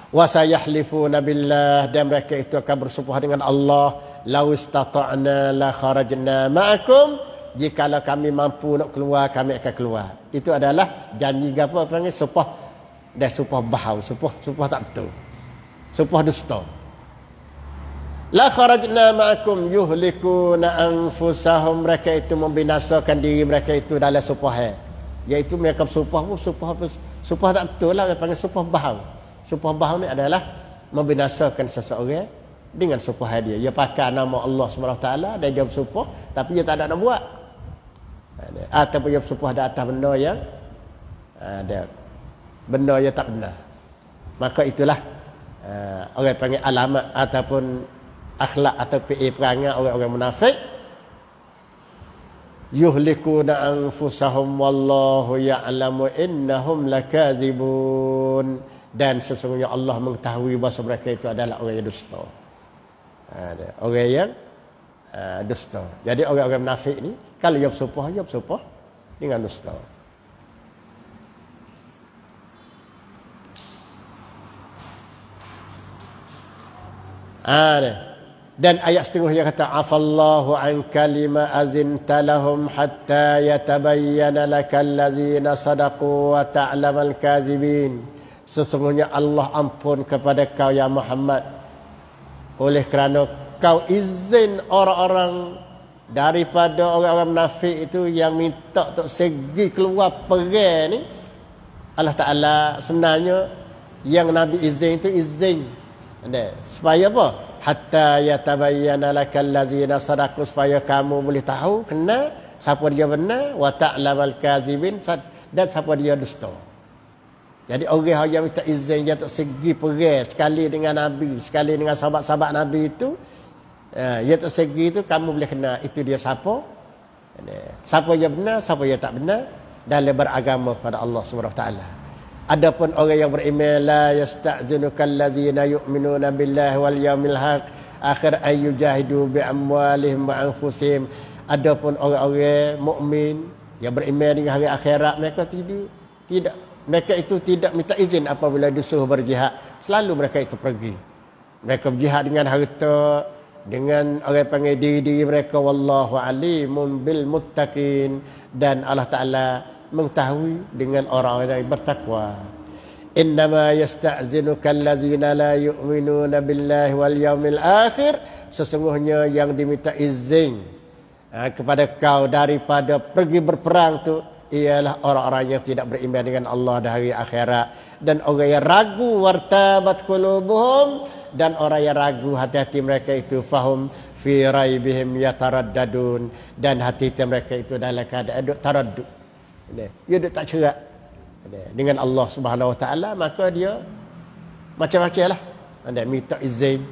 Wa sayahlifuna billah, dan mereka itu akan bersumpah dengan Allah, lau istata'na la kharajna ma'akum, jikalau kami mampu nak keluar kami akan keluar. Itu adalah janji apa panggil sumpah, dan sumpah bahau, sumpah tak betul, sumpah dusta. La kharajna ma'akum yuhlikuna anfusahum, mereka itu membinasakan diri mereka itu dalam sumpah, iaitu mereka sumpah tak betul lah, panggil sumpah bahau. Sumpah bahau ni adalah membinasakan seseorang dengan sumpah dia. Dia pakai nama Allah SWT dan dia bersumpah tapi dia tak ada nak buat. Ataupun dia bersumpah di atas benda yang benda yang tak benar. Maka itulah orang panggil alamat ataupun akhlak atau perangai orang-orang munafik. Yuhlikuna anfusahum wallahu ya'lamu innahum lakadzibun, dan sesungguhnya Allah mengetahui bahawa mereka itu adalah orang yang dusta. Orang yang dusta. Jadi orang-orang munafik ni kalau dia bersumpah dengan dusta. Dan ayat seterusnya kata afallahu an kalima azinta lahum hatta yatabayyana lakal ladzina sadaqu wa ta'lamal kadzibin. Sesungguhnya Allah ampun kepada kau ya Muhammad oleh kerana kau izin orang-orang daripada orang-orang munafik itu yang minta untuk segi keluar perang ni. Allah Ta'ala sebenarnya yang Nabi izin itu izin supaya apa? Hatta yatabayyana lakal ladzina sadaqu, supaya kamu boleh tahu kenal siapa dia benar, wa ta'lamal kadzibin, dan siapa dia dusta. Jadi orang yang minta izin dia untuk segi perang sekali dengan Nabi, sekali dengan sahabat-sahabat Nabi itu, dia untuk segi itu kamu boleh kenal itu dia siapa. Siapa yang benar, siapa yang tak benar dalam beragama kepada Allah SWT. Adapun orang yang beriman, la yasta'zinuka allazina yu'minuna billahi wal yawmil akhir ay yujahidu bi amwalihim wa anfusihim. Adapun orang-orang mukmin yang beriman dengan hari akhirat, mereka itu tidak minta izin apabila disuruh berjihad. Selalu mereka itu pergi. Mereka berjihad dengan harta, dengan orang panggil diri-diri mereka. Wallahu alimun bil muttaqin, dan Allah Ta'ala mengetahui dengan orang-orang yang bertakwa. Innama yasta'zinuka allazina la yu'minuna billahi wal yawmil akhir, sesungguhnya yang diminta izin kepada kau daripada pergi berperang tu ialah orang-orang yang tidak beriman dengan Allah dan hari akhirat, dan orang yang ragu wartabat qulubuhum, dan orang yang ragu hati-hati mereka itu fahum fi raibihim yataraddadun, dan hati mereka itu dalam keadaan duk taraddud, dia duk tak cerak dengan Allah Subhanahu Wa Taala. Maka dia macam-macam lah, minta izin,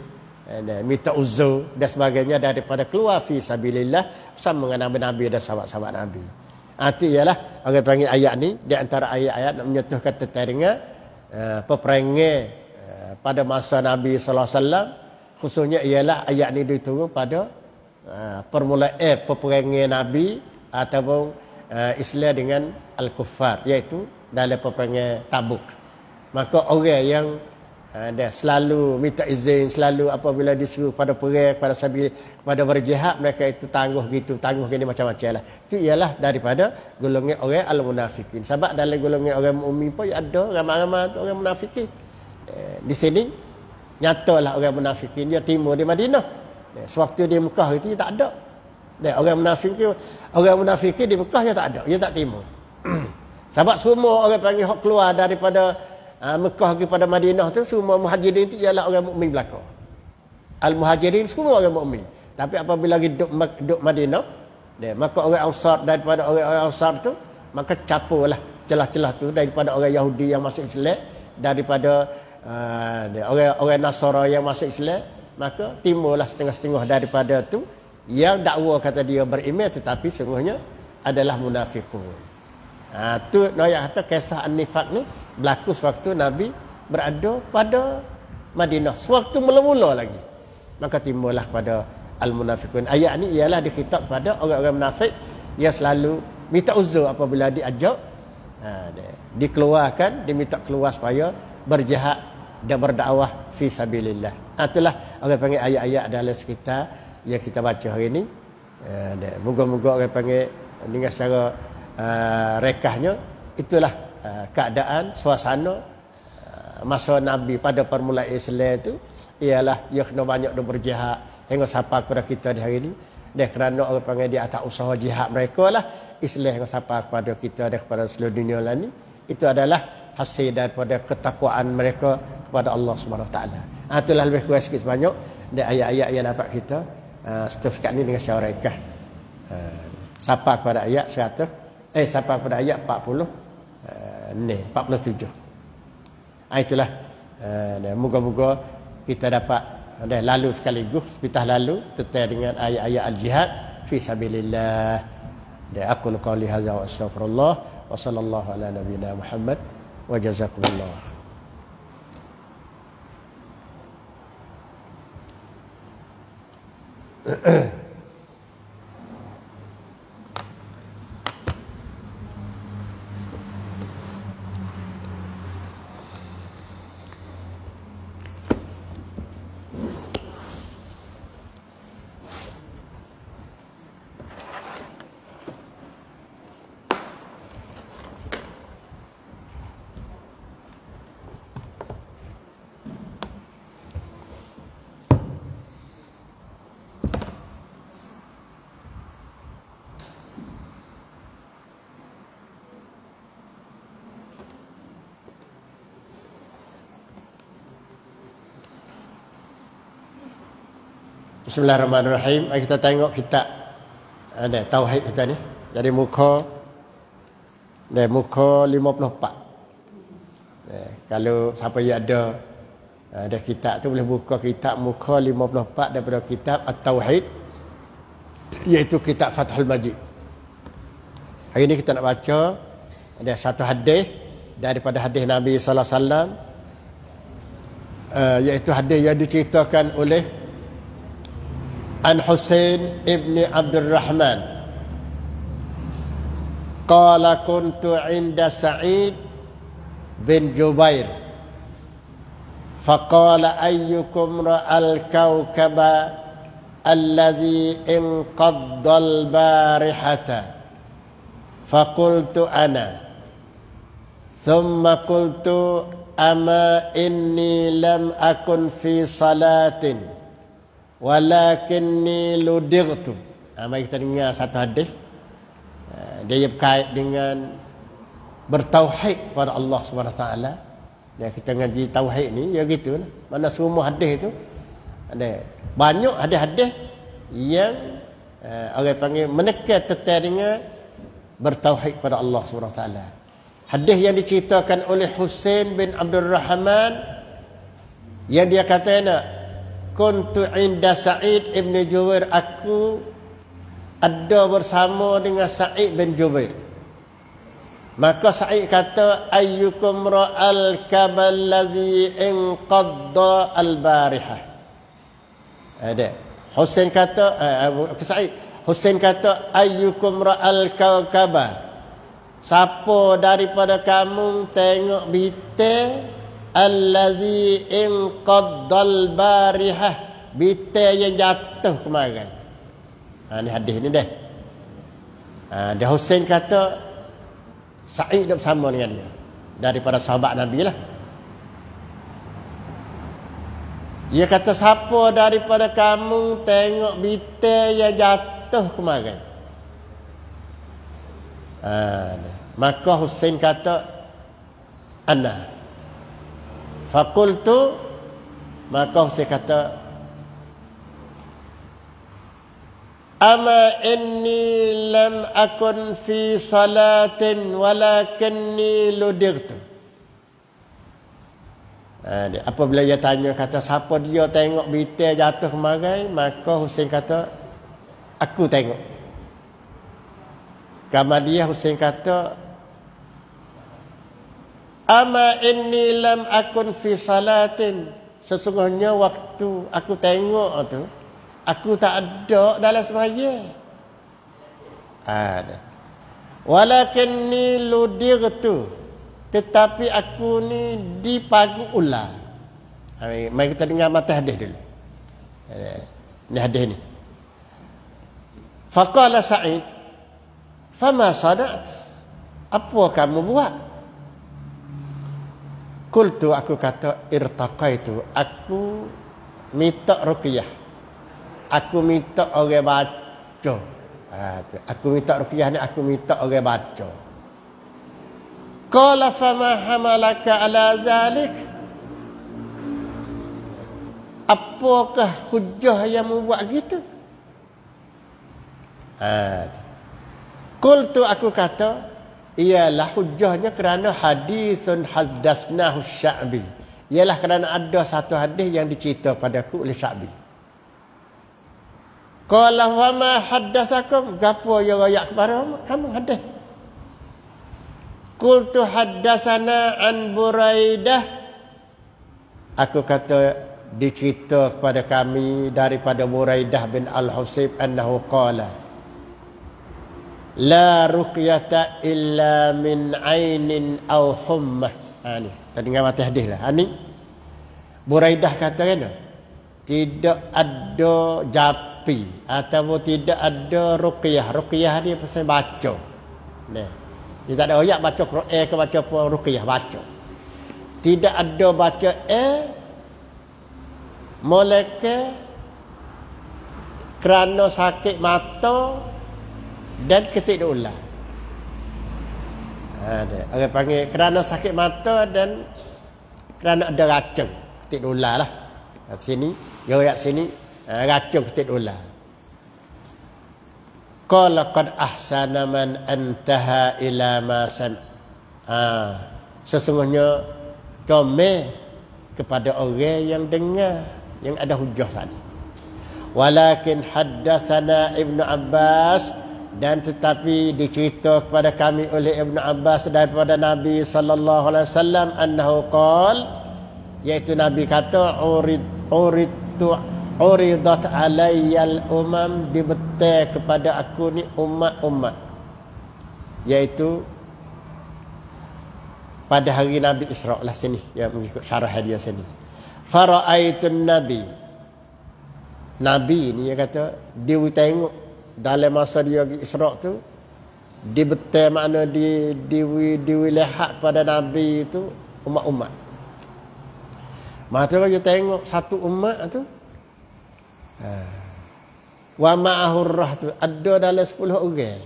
minta uzur dan sebagainya daripada keluar fi sabilillah bersama dengan Nabi dan sahabat-sahabat Nabi. Itu ialah orang panggil ayat ni di antara ayat-ayat nak menyentuhkan tentang dengan peperangan pada masa Nabi sallallahu alaihi wasallam. Khususnya ialah ayat ni diturun pada permulaan peperangan Nabi ataupun Islam dengan al-kuffar, iaitu dalam peperangan Tabuk. Maka orang yang dia selalu minta izin, selalu apabila disuruh pada perang, pada berjihad, mereka itu tangguh gitu, tangguh gini macam-macam lah. Itu ialah daripada golongan orang al-munafikin. Sebab dalam golongan orang mukmin pun ada ramai-ramai orang munafikin. Di sini nyatalah orang munafikin dia timur di Madinah. Sewaktu di Mekah itu dia tak ada. Orang munafikin di Mekah dia tak ada, dia tak timur. Sebab semua orang panggil hak keluar daripada Mekah kepada Madinah tu semua muhajirin itu ialah orang mukmin belaka. Al-muhajirin semua orang mukmin. Tapi apabila duduk Madinah, maka orang Ansar, daripada orang Ansar tu maka capulah celah-celah tu daripada orang Yahudi yang masuk Islam, daripada orang Nasara yang masuk Islam, maka timurlah setengah-setengah daripada tu yang dakwa kata dia beriman tetapi sungguhnya adalah munafikun. Tu nak kata kisah an-nifaq ni berlaku sewaktu Nabi berada pada Madinah. Sewaktu mula-mula lagi. Maka timbullah pada al-munafiqun. Ayat ni ialah dikhitab pada orang-orang munafik yang selalu minta uzur apabila diajak. Dikeluarkan, diminta keluar supaya berjihad dan berdakwah fi sabilillah. Itulah orang panggil ayat-ayat dalam sekitar yang kita baca hari ini. Moga-moga orang panggil dengan secara rekahnya itulah keadaan suasana masa Nabi pada permulaan Islam itu ialah ia kena banyak dia berjihad hingga sampai kepada kita di hari ini. Dan kerana orang panggil di atas usaha jihad mereka lah Islam hingga sampai kepada kita dan kepada seluruh dunia lah ni. Itu adalah hasil daripada ketakwaan mereka kepada Allah Subhanahu Wa Taala. Itulah lebih kurang sikit sebanyak dan ayat-ayat yang dapat kita seteruskan ni dengan secara rekah. Sampai kepada ayat 100 sampai kepada ayat 47. Itulah moga-moga kita dapat lalu sekaligus kita lalu terkait dengan ayat-ayat al-jihad fi sabilillah. Dan aku qali hadza wa astaghfirullah wa sallallahu ala nabiyyina Muhammad wa jazakumullah. Bismillahirrahmanirrahim. Mari kita tengok kitab ada tauhid kita ni. Jadi muka 54. Kalau siapa yang ada kitab tu boleh buka kitab muka 54 daripada kitab At-Tauhid, iaitu kitab Fathul Majid. Hari ini kita nak baca ada satu hadis daripada hadis Nabi sallallahu alaihi wasallam, iaitu hadis yang diceritakan oleh An Husain ibn Abdul Rahman qala kuntu inda Sa'id bin Jubair faqala ayyukum ra'al kawkaba alladhi inqadda al-barihata faqultu ana thumma qultu ama inni lam akun fi salatin walakinni ludirtu. Mari kita dengar satu hadis. Dia berkait dengan bertauhid kepada Allah Subhanahu Wa Taala. Ya, kita ngaji tauhid ni ya gitulah. Mana semua hadis itu ada banyak hadis-hadis yang orang panggil menekan terkait dengan bertauhid kepada Allah Subhanahu Wa Taala. Hadis yang diceritakan oleh Husain bin Abdul Rahman yang dia kata kuntu inda Sa'id ibn Jubair, aku ada bersama dengan Sa'id bin Jubair. Maka Sa'id kata ayyukum ra'al kabal ladzi inqadda al-barihah. Ada Husain kata Sa'id Husain kata ayyukum ra'al kawkaba, siapa daripada kamu tengok bintang alladzi inqaddal barihah, bintang yang jatuh kemarin. Ni hadis ni dah. Dia Husain kata Sa'id dah bersama dengan dia daripada sahabat Nabi lah. Dia kata siapa daripada kamu tengok bintang yang jatuh kemarin. Maka Husain kata ana. Fakultu, maka saya kata ama inni lam akun fi salatin walakinni ludirtu. Apabila dia tanya kata siapa dia tengok bintang jatuh kemarin, maka Husain kata aku tengok. Kemudian Husain kata ama inni lam akun fi salatin, sesungguhnya waktu aku tengok tu, aku tak ada dalam sembahyang. Ada. Walakin ni ludir tu, tetapi aku ni dipagu ular. Mari kita dengar mata hadis dulu. Ni hadis ni. Faqala Sa'id, fama sana'at? Apa kamu buat? Qultu, aku kata, irtaqaitu, aku minta ruqyah. Aku minta orang baca. Aku minta ruqyah ni, aku minta orang baca. Qala fama hamalaka ala zalik? Apakah hujah yang membuat gitu? Qultu, aku kata, ialah hujahnya kerana hadisun haddasnahu Sya'bi. Ialah kerana ada satu hadis yang dicerita padaku oleh Sya'bi. Qala wa ma haddatsakum? Gapo yang royak kepada kamu hadis? Qultu haddatsana an Buraidah. Aku kata dicerita kepada kami daripada Buraidah bin Al-Husayb annahu qala la ruqyata illa min ainin aw hummah. Ni tadi dengar mata hadis lah. Ni Buraidah kata kan, tidak ada japi ataupun tidak ada ruqyah. Ruqyah ni pasal baca. Nah, dia tak ada ayat baca Quran ke baca apa, ruqyah baca. Tidak ada baca molekeh kerana sakit mata dan ketik ular. Orang panggil kerana sakit mata dan kerana ada racun ketik ular lah. Kat sini, ayat sini racun ketik ular. Qala qad ahsana man antaha ila ma sam. Sesungguhnya comel kepada orang yang dengar, yang ada hujah tadi. Walakin haddatsana Ibnu Abbas, dan tetapi dicerita kepada kami oleh Ibnu Abbas daripada Nabi sallallahu alaihi wasallam annahu qala, iaitu Nabi kata, uridat alayyal umam, dibetal kepada aku ni umat-umat, iaitu pada hari Nabi Isra lah sini, yang mengikut syarah dia sini. Fara'aitun Nabi ni dia kata, dia tengok dalam masa dia pergi Isra tu, dibetul makna dilihat pada Nabi itu umat-umat. Maka dia tengok satu umat tu, wa ma'ahur rah tu, ada dalam 10 orang.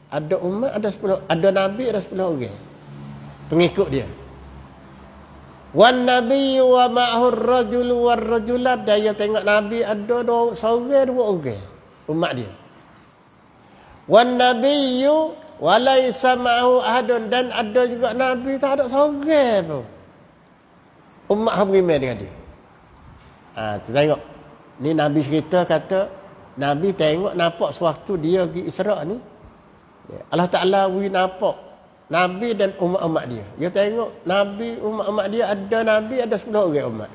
Ada umat, ada 10, ada Nabi, ada 10 orang pengikut dia. Wan nabi wa ma'ahur rajul war rajulat, dia tengok Nabi ada seorang dua orang umat dia. Wan nabiyyu wa laisa ma'ahu ahadun, dan ada juga Nabi tak ada seorang pun umat yang beriman dengan dia. Tengok ni Nabi cerita, kata Nabi tengok nampak sewaktu dia pergi Isra ni, Allah Ta'ala nampak Nabi dan umat-umat dia. Dia tengok Nabi, umat-umat dia, ada Nabi, ada 10 orang umat.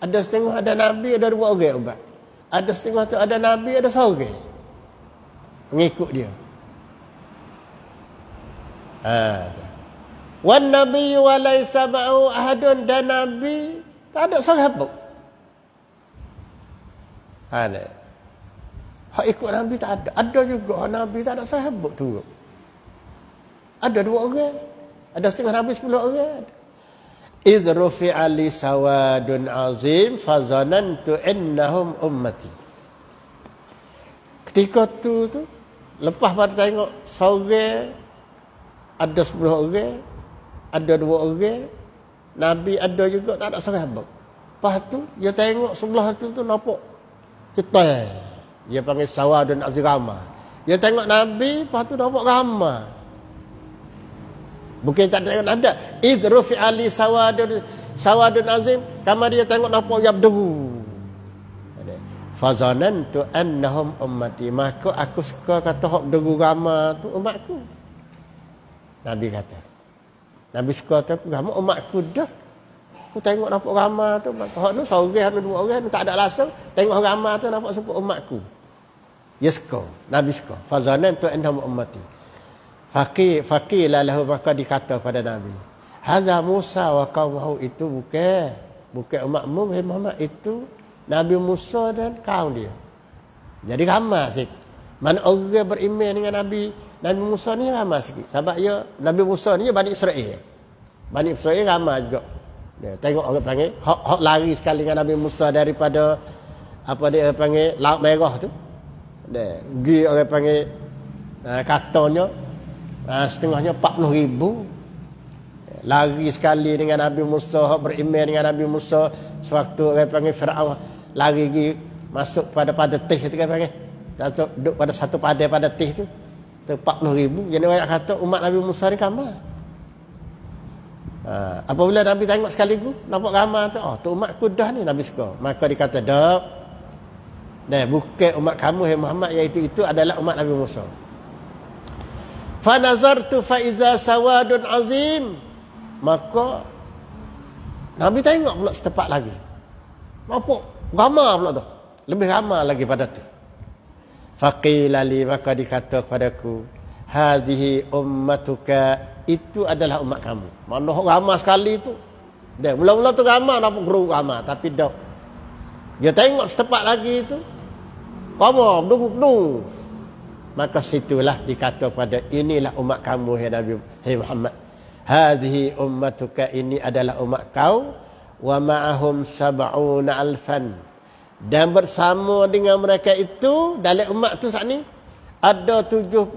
Ada setengah ada Nabi, ada 2 orang umat. Ada setengah tu ada Nabi, ada seorang pengikut dia. Wan nabi wa laisa ma'ahu ahadun, dan Nabi tak ada seorang pun. Hak ikut Nabi tak ada. Ada juga Nabi tak ada sahabat tu. Ada 2 orang. Ada setengah Nabi 10 orang. Idh rufi'a li sawadun azim fazanantu innahum ummati. Ketika tu lepas pada tengok seorang, ada 10 orang, ada 2 orang, Nabi ada juga tak ada sahabat. Lepas tu dia tengok sebelah tu nampak kita. Dia panggil sawadun azrama. Dia tengok Nabi, lepas tu nampak ramai. Bukan tak tengok Nabi. Izrufi ali sawadun azim. Kama dia tengok nampak yabdu. Fazanantu annahum ummati. Maka aku suka kata hak deru ramai tu umatku. Nabi kata. Nabi suka kata ramai umatku dah. Aku tengok nampak ramai tu. Hak tu seorang, dua orang, tak ada langsung. Tengok ramai tu nampak sebut umatku. Yasko, Nabi Sko. Fazanan tu endam ummati. Faqih lahu maka dikata pada Nabi. Hadza Musa wa qaumahu, itu bukan umatmu Muhammad, itu Nabi Musa dan kaum dia. Jadi ramai sikit. Mana orang beriman dengan Nabi Musa ni ramai sikit. Sebab ya Nabi Musa ni Bani Israel. Bani Israel ramai juga. Dia tengok orang panggil hak lari sekali dengan Nabi Musa daripada apa dia panggil Laut Merah tu. Dia pergi orang panggil katanya setengahnya 40,000. Lari sekali dengan Nabi Musa, hak beriman dengan Nabi Musa. Sewaktu orang panggil Firaun lari pergi masuk pada teh tu kan panggil. Duduk pada satu pada teh tu. 40,000. Jadi orang kata umat Nabi Musa ni ramai. Apabila Nabi tengok sekaligus nampak ramai tu, tu umatku dah ni, Nabi suka. Maka dikata dak. Bukan umat kamu hai Muhammad, iaitu itu adalah umat Nabi Musa. Fa nazartu fa iza sawadun azim. Maka Nabi tengok pula setepak lagi. Nampak ramai pula dah. Lebih ramai lagi pada tu. Faqila li, maka dikata kepadaku, hadhihi ummatuka, itu adalah umat kamu. Mana ramai sekali tu. Dia mula-mula tu ramai, nampak guru ramai, tapi dak. Dia tengok setepak lagi itu, ramai berdua. Maka situlah dikata pada, inilah umat kamu hai Nabi, hai Muhammad. Hadhihi ummatuka, ini adalah umat kau. Wa ma'ahum sab'una alfan. Dan bersama dengan mereka itu, dalam umat tu saat ni ada 70,000.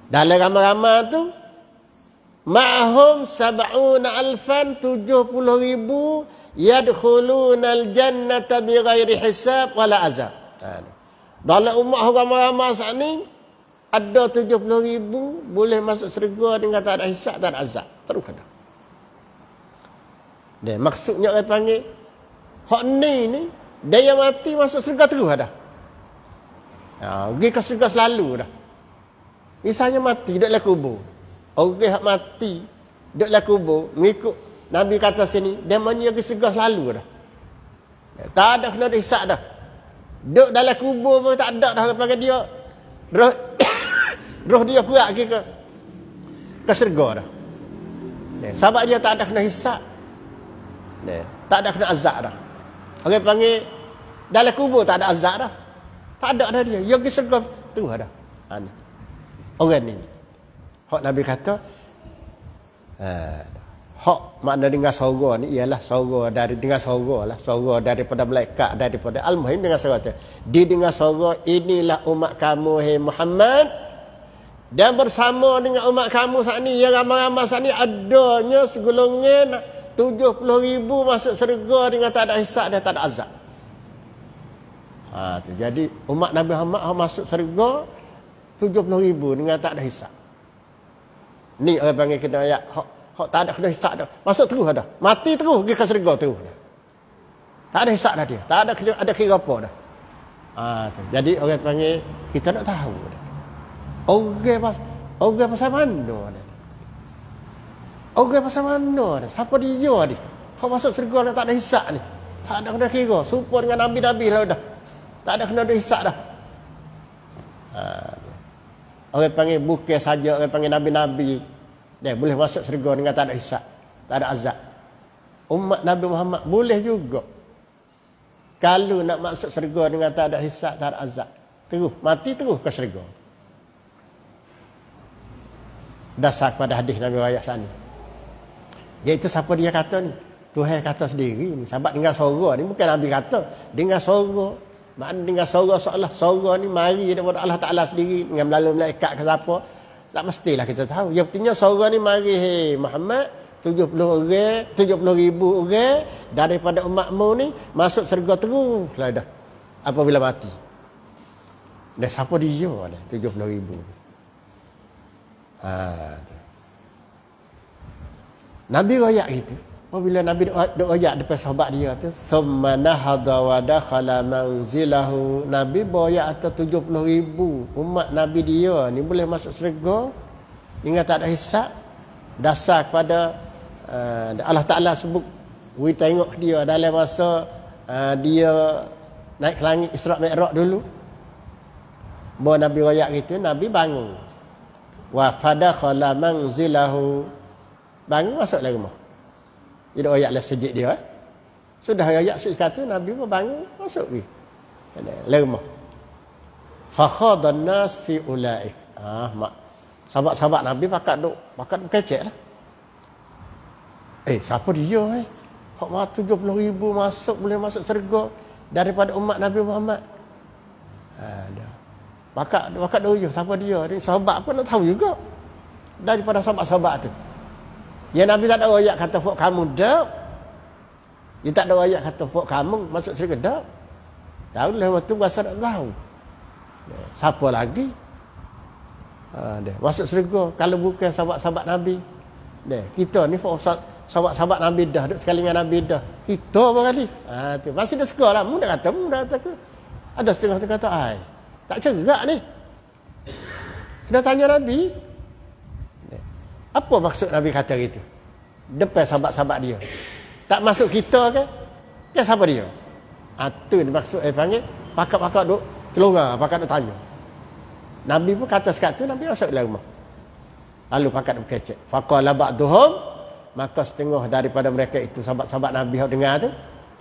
Dalam ramai-ramai tu, ma'hum sab'una alfan, 70,000 yadkhulunal jannata bighairi hisab wala azab. Dalam umat ramai-ramai saat ni ada 70,000 boleh masuk syurga dengan tak ada hisab, tak ada azab. Terus ada. Dia maksudnya orang panggil hak ni dia yang mati masuk syurga terus dah. Pergi ke syurga selalu dah. Misalnya mati duduk dalam kubur. Orang hak mati duduk dalam kubur, mengikut Nabi kata sini, dia pergi ke syurga selalu dah. Tak ada kena hisab dah. Duduk dalam kubur pun tak ada dah orang panggil dia. Roh dia kuat pergi ke syurga dah. Sebab dia tak ada kena hisab. Tak ada kena azab dah. Orang panggil dalam kubur tak ada azab dah. Tak ada dah dia. Dia pergi syurga tu dah. Orang ni. Hak Nabi kata hak makna dengar suara ni ialah suara dari dengar suara lah, suara daripada malaikat, daripada al-muhim dengar suara tu. Didengar suara, inilah umat kamu hai Muhammad. Dan bersama dengan umat kamu saat ni, yang ramai-ramai saat ni adanya segolongan 70,000 masuk syurga dengan tak ada hisab dan tak ada azab. Tu. Jadi umat Nabi Muhammad masuk syurga 70,000 dengan tak ada hisab. Ni orang panggil kena ayat hak tak ada kena hisab dah. Masuk terus dah. Mati terus pergi ke syurga terus dah. Tak ada hisab dah dia. Tak ada kira apa dah. Tu. Jadi orang panggil kita nak tahu dah. Orang pasal mana dah. Orang pasal mana dah. Siapa dia ni? Kau masuk syurga tak ada hisab ni. Tak ada kena kira. Serupa dengan Nabi-Nabi lah dah. Tak ada kena hisab dah. Orang panggil bukan saja orang panggil Nabi-Nabi. Dia boleh masuk syurga dengan tak ada hisab. Tak ada azab. Umat Nabi Muhammad boleh juga. Kalau nak masuk syurga dengan tak ada hisab, tak ada azab. Terus, mati terus ke syurga. Dasar pada hadis Nabi Raya sana. Iaitu siapa dia kata ni? Tuhan kata sendiri ni. Sebab dengar suara ni bukan Nabi kata. Dengar suara. Maknanya dengar suara seolah suara ni mari daripada Allah Ta'ala sendiri. Dengan melalui malaikat ke siapa. Tak mestilah kita tahu. Yang pentingnya suara ni mari. Hey Muhammad. 70,000 orang daripada umatmu ni masuk syurga terus lah dah. Apabila mati. Dan siapa dia dah 70,000. Nabi royak gitu. Apabila Nabi royak depan sahabat dia tu, summa nahadha wa dakhala manzilahu. Nabi royak atas 70,000 umat Nabi dia ni boleh masuk syurga dengan tak ada hisab. Dasar kepada Allah Ta'ala sebut, we tengok dia dalam masa dia naik ke langit Isra' Mi'raj dulu. Bahawa Nabi royak gitu, Nabi bangun. Wa fadakhala manzilahu. Bangun masuk dalam rumah. Jadi royak lah sejid dia. Sudah royak sekata, Nabi pun bangun masuk pergi dalam rumah. Fakhadan nas fi ulaik. Sahabat-sahabat Nabi pakat kecek lah. Siapa dia Hak 70,000 boleh masuk syurga daripada umat Nabi Muhammad. Dah. Pakat doyo siapa dia? Dia sahabat apa nak tahu juga. Daripada sahabat-sahabat tu. Ya Nabi tak ada ayat kata fok kamu dak. Dia tak ada ayat kata fok kamu masuk syurga dak. Tahu lah waktu masa nak tahu. Siapa lagi? Dia masuk syurga kalau bukan sahabat-sahabat Nabi. Dia kita ni sahabat-sahabat Nabi dah duduk sekali dengan Nabi dah. Kita apa kali? Tu masih dah suka lah. Mu dah kata ke. Ada setengah-setengah kata ai. Tak cerak ni. Sudah tanya Nabi. Apa maksud Nabi kata gitu? Depan sahabat-sahabat dia. Tak masuk kita ke? Ke siapa dia? Tu dimaksud panggil pakak-pakak duk telunga, pakak duk tanya. Nabi pun kata sekat tu, Nabi masuk dalam rumah. Lalu pakak duk kecek. Faqala ba'duhum, maka setengah daripada mereka itu sahabat-sahabat Nabi yang dengar tu,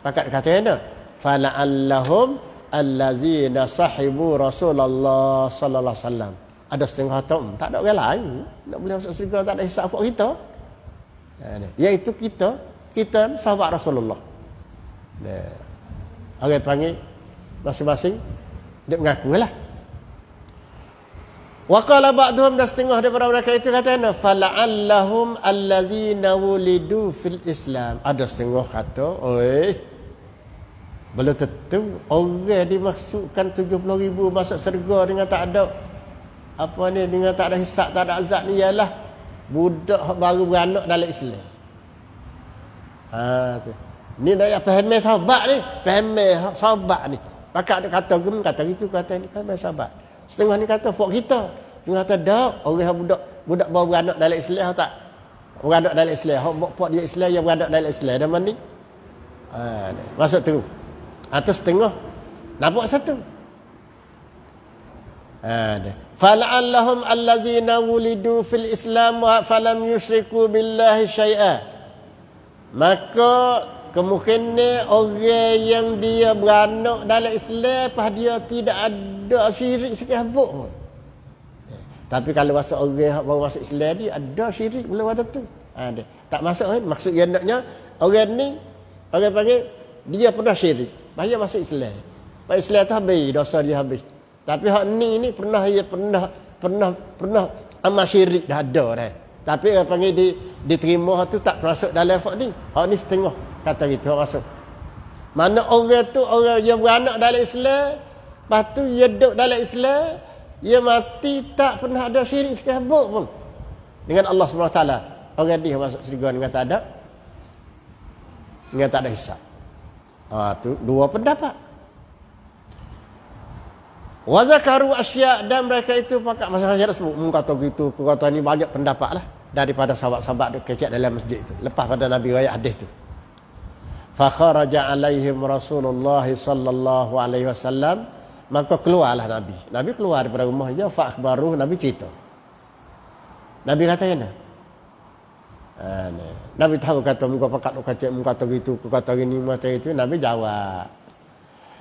pakak kata ana, fala'allahum allazina sahibu Rasulullah sallallahu alaihi wasallam. Ada setengah tu tak ada orang lain nak boleh masuk syurga, tak ada hisab apa kita. Iaitu kita sahabat Rasulullah. Orang panggil masing-masing dia mengakulah. Wa qala ba'dhum, dan setengah daripada mereka itu kata fala'allahum allazina wulidu fil Islam. Ada setengah kata, belum tentu orang dimaksudkan 70,000 masuk syurga dengan tak ada apa ni, dengan tak ada hisab, tak ada azab ni ialah budak baru beranak dalam Islam. Tu. Ni dah faham sahabat ni, faham sahabat ni. Pakak ada kata gem kata gitu kata ni faham sahabat. Setengah ni kata pok kita, setengah kata dak orang budak baru beranak dalam Islam tak beranak dalam Islam, hok pok dia Islam yang beranak dalam Islam dah mandi. Masuk terus. Atau setengah nampak satu. Fala'allahum allazina wulidu fil Islam wa falam yusyriku billahi syai'a. Maka kemungkinan orang yang dia beranak dalam Islam pas dia tidak ada syirik sekejap pun. Tapi kalau masuk orang yang baru masuk Islam dia ada syirik belum ada tu. Ada. Tak masuk kan? Maksud dia naknya orang ni orang panggil dia pernah syirik. Bahaya masuk Islam. Masuk Islam tu habis dosa dia habis. Tapi hak ni pernah amal syirik dah ada dah. Tapi orang panggil diterima tu tak termasuk dalam hak ni. Hak ni setengah kata gitu masuk. Mana orang tu orang yang beranak dalam Islam, lepas tu dia duduk dalam Islam, dia mati tak pernah ada syirik sekejap pun dengan Allah SWT. Orang dia masuk syurga dengan tak ada hisab. Tu dua pendapat. Wa zakaru asya, dan mereka itu pakak masyarakat sebut kata gitu, kata ni banyak pendapat lah daripada sahabat-sahabat tu kecek dalam masjid tu lepas pada Nabi riwayat hadis tu. Fa kharaja alaihim Rasulullah sallallahu alaihi wasallam, maka keluarlah Nabi keluar daripada rumahnya. Fa akhbaruh, Nabi cerita. Nabi kata kena Nabi tahu kata muka pakak tu kecek kata gitu, kata gini mata itu. Nabi jawab.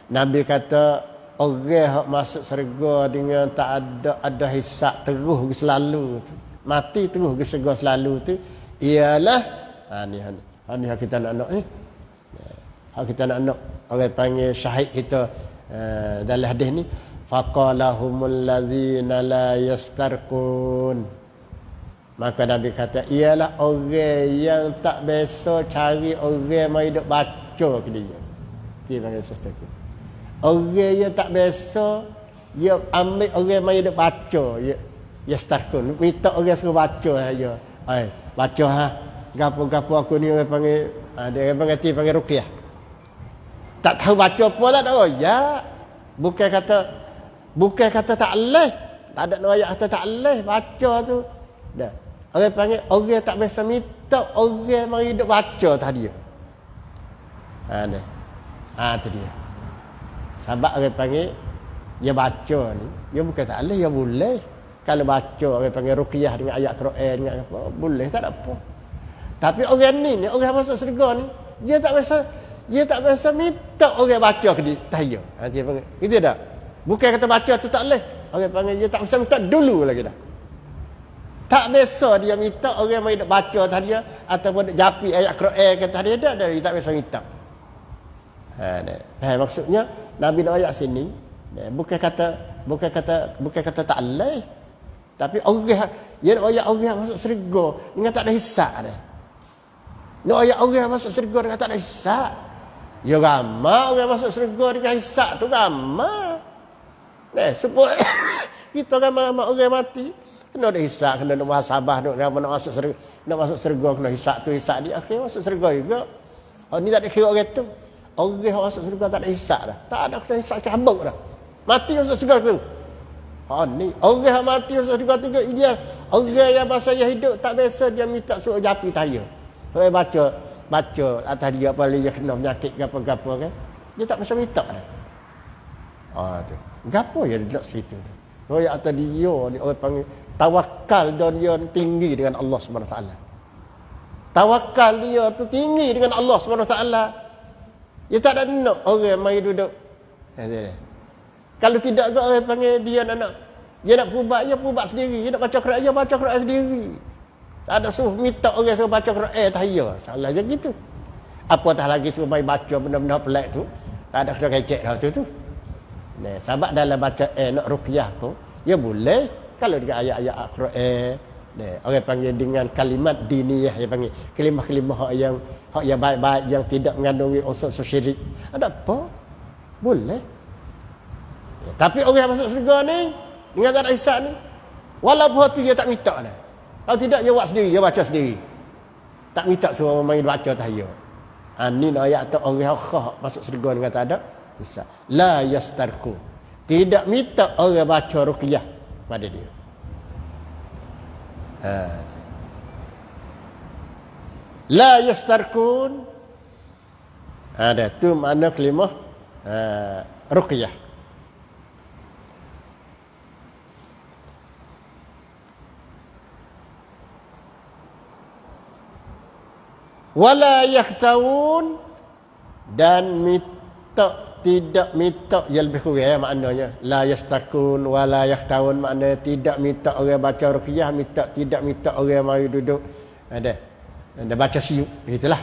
Nabi kata orang yang masuk syurga dengan tak ada hisab terus selalu tu, mati terus ke syurga selalu tu ialah ni kita nak ni. Hak kita nak orang panggil syahid kita dalam hadis ni, faqalahumul ladzina la yastarqun. Maka Nabi kata ialah orang yang tak biasa cari orang mai duk baca ke dia. Dia panggil yastarqun. Orang yang tak biasa dia ambil orang mai duk baca, yastarqun. Minta orang suruh baca saja. Baca gapo-gapo aku ni orang panggil dia panggil ruqyah. Tak tahu baca apa tak tahu. Ya. Bukan kata tak leh. Tak ada ayat kata tak leh baca tu. Dah. Orang panggil orang tak biasa minta, orang mari duk baca tadi. Ni. Tu dia. Sebab orang panggil dia baca ni, dia bukan tak boleh, dia boleh. Kalau baca orang panggil ruqyah dengan ayat Quran dengan apa, boleh tak ada apa. Tapi orang ni orang masuk syurga ni, dia tak biasa minta orang baca ke dia tahiyat. Dia panggil, gitu tak? Bukan kata baca tu tak boleh. Orang panggil dia tak biasa minta dulu lagi dah. Tak biasa dia minta orang mai nak baca tahiyat ataupun nak japi ayat Quran kata tahiyat dia tak biasa minta. Maksudnya Nabi nak ayat sini bukan kata tak boleh. Tapi orang dia nak ayat orang masuk syurga dengan tak ada hisab dah. Nak ayat orang masuk syurga dengan tak ada hisab. Ya ramai orang masuk syurga dengan hisab tu ramai. Supaya kita ramai-ramai orang mati kena ada hisab, kena ada muhasabah, nak masuk syurga kena hisab tu hisab dia akhir masuk syurga juga. Ni tak ada kira orang tu. Orang yang masuk syurga tak ada hisab dah. Tak ada kena hisab cabut dah. Mati masuk syurga tu. Ni orang yang mati masuk syurga tu dia orang yang masa dia hidup tak biasa dia minta suruh japi tahiyat. Orang baca atas dia apa dia kena penyakit gapo-gapo kan. Dia tak biasa minta dah. Tu. Gapo ya duduk situ tu. Royak atas dia orang panggil tawakal dia tinggi dengan Allah Subhanahu Wa Taala. Tawakal dia tu tinggi dengan Allah Subhanahu Wa Taala. Dia tak ada nak orang mai duduk. Kalau tidak ke orang panggil dia nak pubat sendiri. Dia nak baca Quran, dia baca Quran sendiri. Tak ada suruh minta orang suruh baca Quran tahiyat. Salah je gitu. Apatah lagi suruh mai baca benda-benda pelik tu. Tak ada kena kecek dah tu. Sebab dalam baca nak ruqyah tu, dia boleh kalau dengan ayat-ayat Al-Quran. Orang panggil dengan kalimat diniyah, dia panggil kalimah-kalimah yang baik-baik yang tidak mengandungi unsur syirik. Ada apa? Boleh. Tapi orang yang masuk syurga ni dengan tak ada hisab ni, walaupun tu dia tak minta dah. Kalau tidak dia buat sendiri, dia baca sendiri. Tak minta suruh main baca tahiyat. Ni ayat tu orang khah masuk syurga dengan tak ada hisab. La yastarku. Tidak minta orang baca ruqyah pada dia. La yastarkun. Ada tu makna kalimah ruqyah. Wala yahtawun, dan tidak minta yang lebih kurang maknanya. La yastakun wala yahtawun maknanya tidak minta orang baca ruqyah, tidak minta orang mari duduk ada baca siuk, begitulah.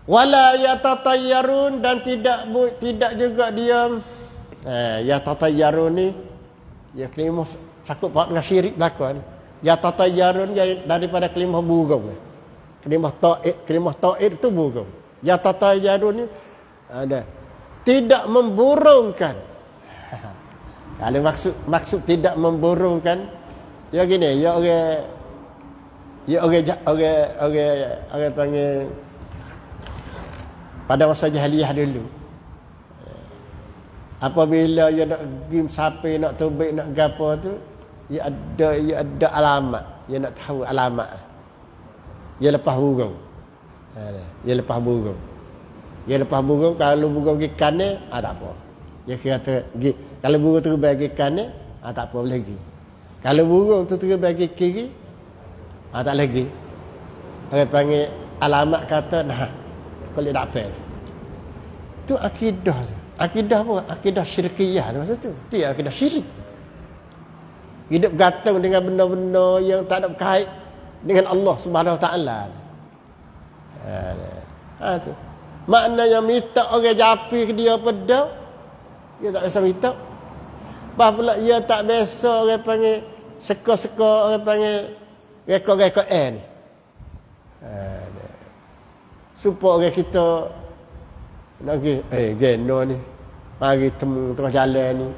Wala yatatayyarun, dan tidak juga dia yatatayyarun ni ya kalimah sakut bahawa dengan syirik belaka ni. Yatatayyarun daripada kalimah burung. Kalimah ta'id itu burung. Yatatayyarun ni ada tidak memburungkan. Kalau maksud tidak memburungkan, ya gini, ya orang panggil pada masa jahiliyah dulu. Apabila dia nak pergi sapi, nak tubik, nak gapo tu, dia ada alamat, dia nak tahu alamat. Dia lepas burung. Dia lepas burung. Kalau burung pergi kanan, tak apa. Dia kata kalau burung tu bagi kanan, tak apa lagi. Kalau burung tu bagi kiri, tak lagi. Orang panggil alamat kata kalau tak apa. Tu akidah tu. Akidah apa? Akidah syirkiyah tu masa tu. Itu akidah syirik. Hidup gantung dengan benda-benda yang tak ada kait dengan Allah Subhanahu Wa Taala. Tu. Maknanya minta orang japi ke dia pedang, dia tak biasa minta. Bah pula dia tak biasa orang panggil seka-seka, orang panggil rekod-rekod ni. Supaya orang kita nak pergi, geno ni, mari temu tengah jalan ni.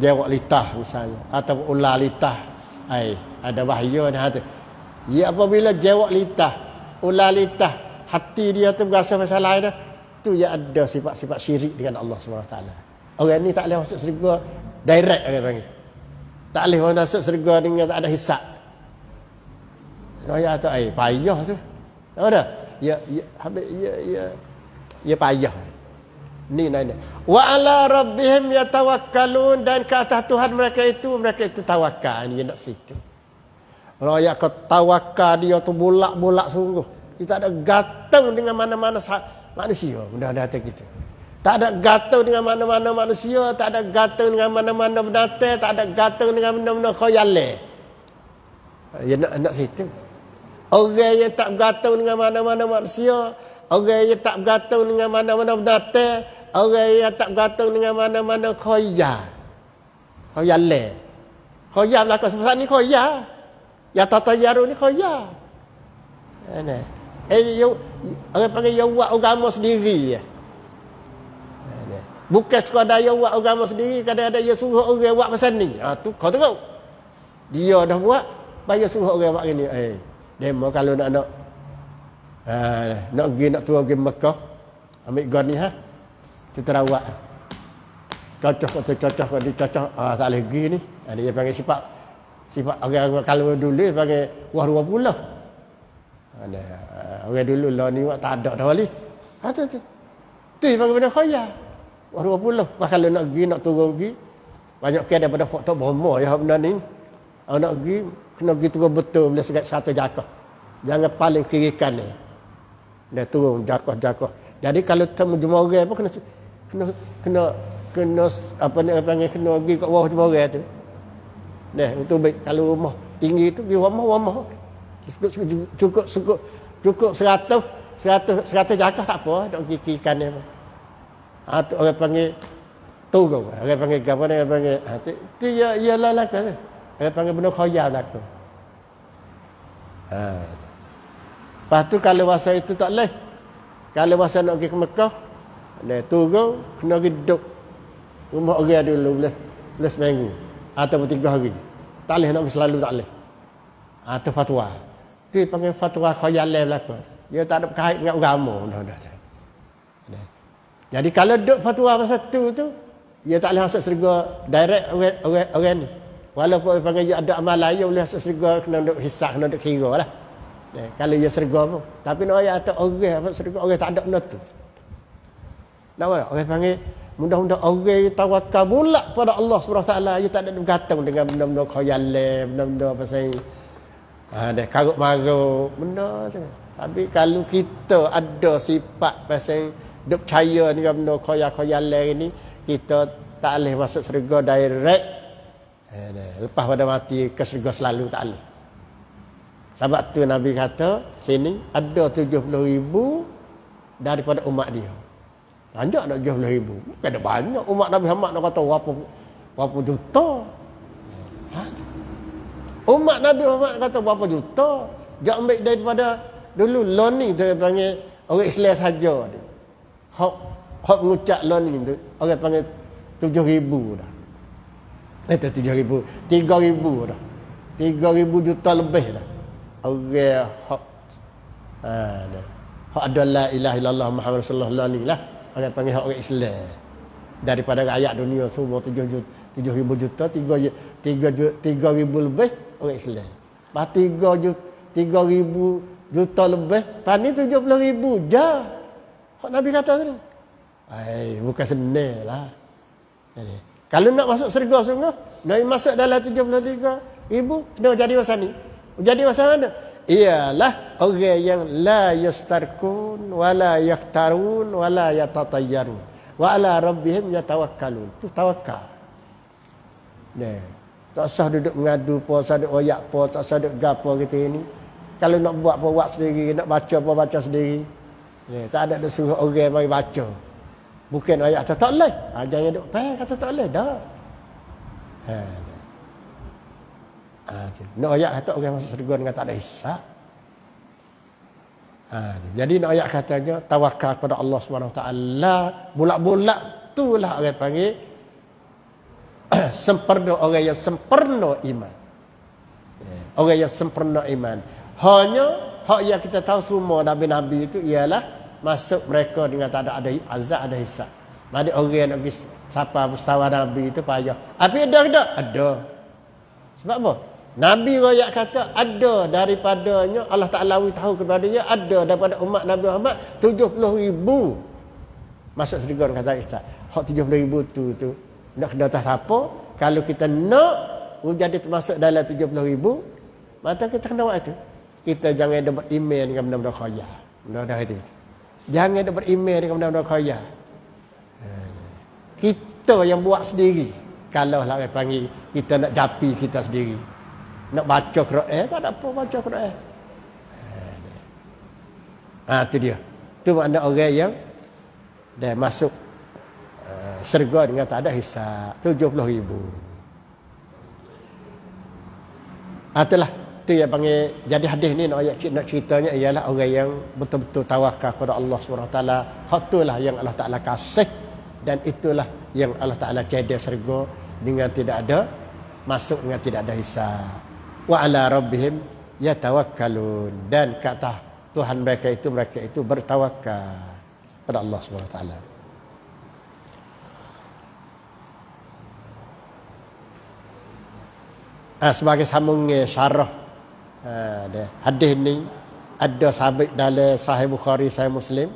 Jawab litah misalnya, atau ular litah. Ada bahaya dah tu. Ya apabila jawab litah, ular litah, hati dia tu berasa masalah dah. Tu ya ada sifat-sifat syirik dengan Allah SWT. Orang ni tak boleh masuk syurga direct orang panggil. Tak boleh masuk syurga dengan tak ada hisab. Ayat tu payah tu. Tahu dah? Ya payah. Ni. Wa ala rabbihim yatawakkalun, dan ke atas Tuhan mereka itu tawakal. Ni nak situ. Kalau ayat kau tawakal dia tu bulak-bulak sungguh. Kita tak ada gantung dengan mana-mana manusia. Mudah-mudahan hati kita. Tak ada gantung dengan mana-mana manusia, tak ada gantung dengan mana-mana binatang, tak ada gantung dengan benda-benda khayal. Ya nak situ. Orang yang tak bergantung dengan mana-mana manusia, orang yang tak bergantung dengan mana-mana binatang, orang yang tak bergantung dengan mana-mana khayal. Khayal belakang sebab ni khayal. Ya tatayaru ni khayal. Orang panggil ya buat agama sendiri. Bukan sekadar dia buat agama sendiri, kadang-kadang dia suruh orang buat macam ni. Tu kau tengok. Dia dah buat, bayar suruh orang buat gini. Demo kalau nak turun pergi Mekah, ambil gani tu terawak. Cocok, tak boleh pergi ni. Dia panggil sifat orang kalau dulu dia panggil wah 20. Orang dulu lah ni tak ada dah balik. Tu. Tu dia panggil benda khayal. Wah 20. Bahkan kalau nak pergi, nak turun pergi, banyak kira daripada faktor bomo ya benda ni. Kalau nak pergi, kena pergi turun betul boleh sekat 100 jakah. Jangan paling kiri kanan. Dia turun jakah. Jadi kalau temu jumpa orang apa kena apa ni panggil kena pergi kat bawah jumpa orang tu. Untuk baik kalau rumah tinggi tu pergi rumah. Cukup 100 jakah tak apa, nak pergi kiri kanan. Tu orang panggil turun. Orang panggil apa ni? Orang panggil tu ialah lakon tu. Orang panggil benda khayal lakon. Lepas tu kalau masa itu tak boleh. Kalau masa nak pergi ke Mekah, turun kena pergi duduk rumah orang dulu boleh seminggu ataupun 3 hari. Tak boleh nak pergi selalu, tak boleh. Tu fatwa. Tu panggil fatwa khayal lakon. Dia tak ada berkait dengan agama. Jadi kalau duduk fatwa pasal tu, dia tak boleh masuk syurga direct orang ni. Walaupun panggil dia ada amalan, dia boleh masuk syurga, kena duduk hisab, kena duduk kira lah. Kalau dia syurga pun. Tapi nak ayat atas orang masuk syurga, orang tak ada benda tu. Nak apa? Orang panggil, mudah-mudahan orang tawakal bulak pada Allah SWT, dia tak ada bergantung dengan benda-benda khayal, benda-benda pasal karut marut, benda tu. Tapi kalau kita ada sifat pasal duk percaya dengan benda khayal ni, kita tak boleh masuk syurga direct. Lepas pada mati ke syurga selalu tak boleh. Sebab tu Nabi kata sini ada 70,000 daripada umat dia. Banyak nak 70,000. Bukan ada banyak umat Nabi Muhammad nak kata berapa juta. Umat Nabi Muhammad kata berapa juta. Dia ambil daripada dulu lon ni dia panggil orang Islam saja dia. Hak mengucap lon ni tu orang panggil 7,000 dah. Itu 7,000, 3,000 dah. 3,000 juta lebih dah. Orang hak ada la ilaha illallah Muhammad sallallahu alaihi wasallam lah. Orang panggil hak orang Islam. Daripada rakyat dunia semua 7,000 juta, 3,000 lebih orang Islam. Lepas 3,000 juta lebih, tani 70,000 je. Hak Nabi kata tu. Bukan senang lah. Kalau nak masuk syurga sungguh, nak masuk dalam 73,000, kena jadi masa ni. Jadi masa mana? Ialah orang yang la yastarkun, wala yaktarun, wala yatatayyarun. Wa ala rabbihim yatawakkalun. Tu tawakal. Tak usah duduk mengadu apa, tak usah duduk oyak apa, tak usah duduk gapo gitu ini. Kalau nak buat apa, buat sendiri. Nak baca apa, baca sendiri. Tak ada suruh orang bagi baca. Bukan ayat kata tak boleh. Jangan duduk kata tak boleh. Dah. Nak ayat kata orang masuk syurga dengan tak ada hisab. Jadi nak ayat katanya tawakal kepada Allah SWT. Bulak-bulak itulah orang panggil sempurna, orang yang sempurna iman. Orang yang sempurna iman. Hanya hak yang kita tahu semua Nabi-Nabi itu ialah masuk mereka dengan tak ada azab, ada hisab. Jadi orang yang nak pergi siapa mustawa Nabi itu payah. Tapi ada tak? Ada. Sebab apa? Nabi royak kata ada daripadanya Allah Ta'ala tahu kepada dia ada daripada umat Nabi Muhammad 70,000 masuk syurga. Kata Ustaz, hak 70,000 tu nak kena atas siapa? Kalau kita nak jadi termasuk dalam 70,000, maka kita kena buat itu. Kita jangan ada beriman dengan benda-benda khayal. Benda-benda itu. Jangan ada beriman dengan benda-benda khayal. Kita yang buat sendiri. Kalau lah orang panggil kita nak japi kita sendiri. Nak baca Quran, tak ada apa baca Quran. Itu dia. Itu makna orang yang dah masuk syurga dengan tak ada hisab. 70,000. Itulah. Itu yang panggil. Jadi hadis ni nak ceritanya ialah orang yang betul-betul tawakal kepada Allah SWT. Hak itulah yang Allah Ta'ala kasih. Dan itulah yang Allah Ta'ala cedek syurga dengan tidak ada masuk dengan tidak ada hisab. Wa ala rabbihim yatawakkalun, dan kata Tuhan mereka itu bertawakal pada Allah Subhanahu wa taala. Sebagai sambung syarah hadis ni ada sabit dalam Sahih Bukhari, Sahih Muslim,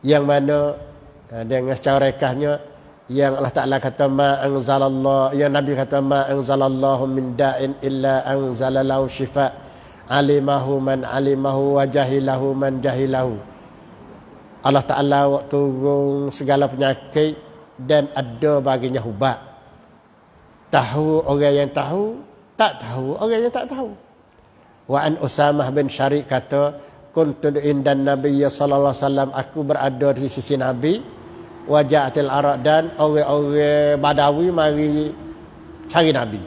yang mana dengan cara rekahnya yang Allah Ta'ala kata ma anzalallah, yang Nabi kata ma anzalallahu min da'in illa anzalalahu syifa alimahu man alimahu wa jahilahu man jahilahu. Allah Ta'ala turun segala penyakit dan ada baginya ubat. Tahu orang yang tahu, tak tahu orang yang tak tahu. Wa an Usamah bin Syariq kata kuntu indan Nabi sallallahu alaihi wasallam, aku berada di sisi Nabi. Wajahatil Arab, dan orang-orang Badawi mari cari Nabi.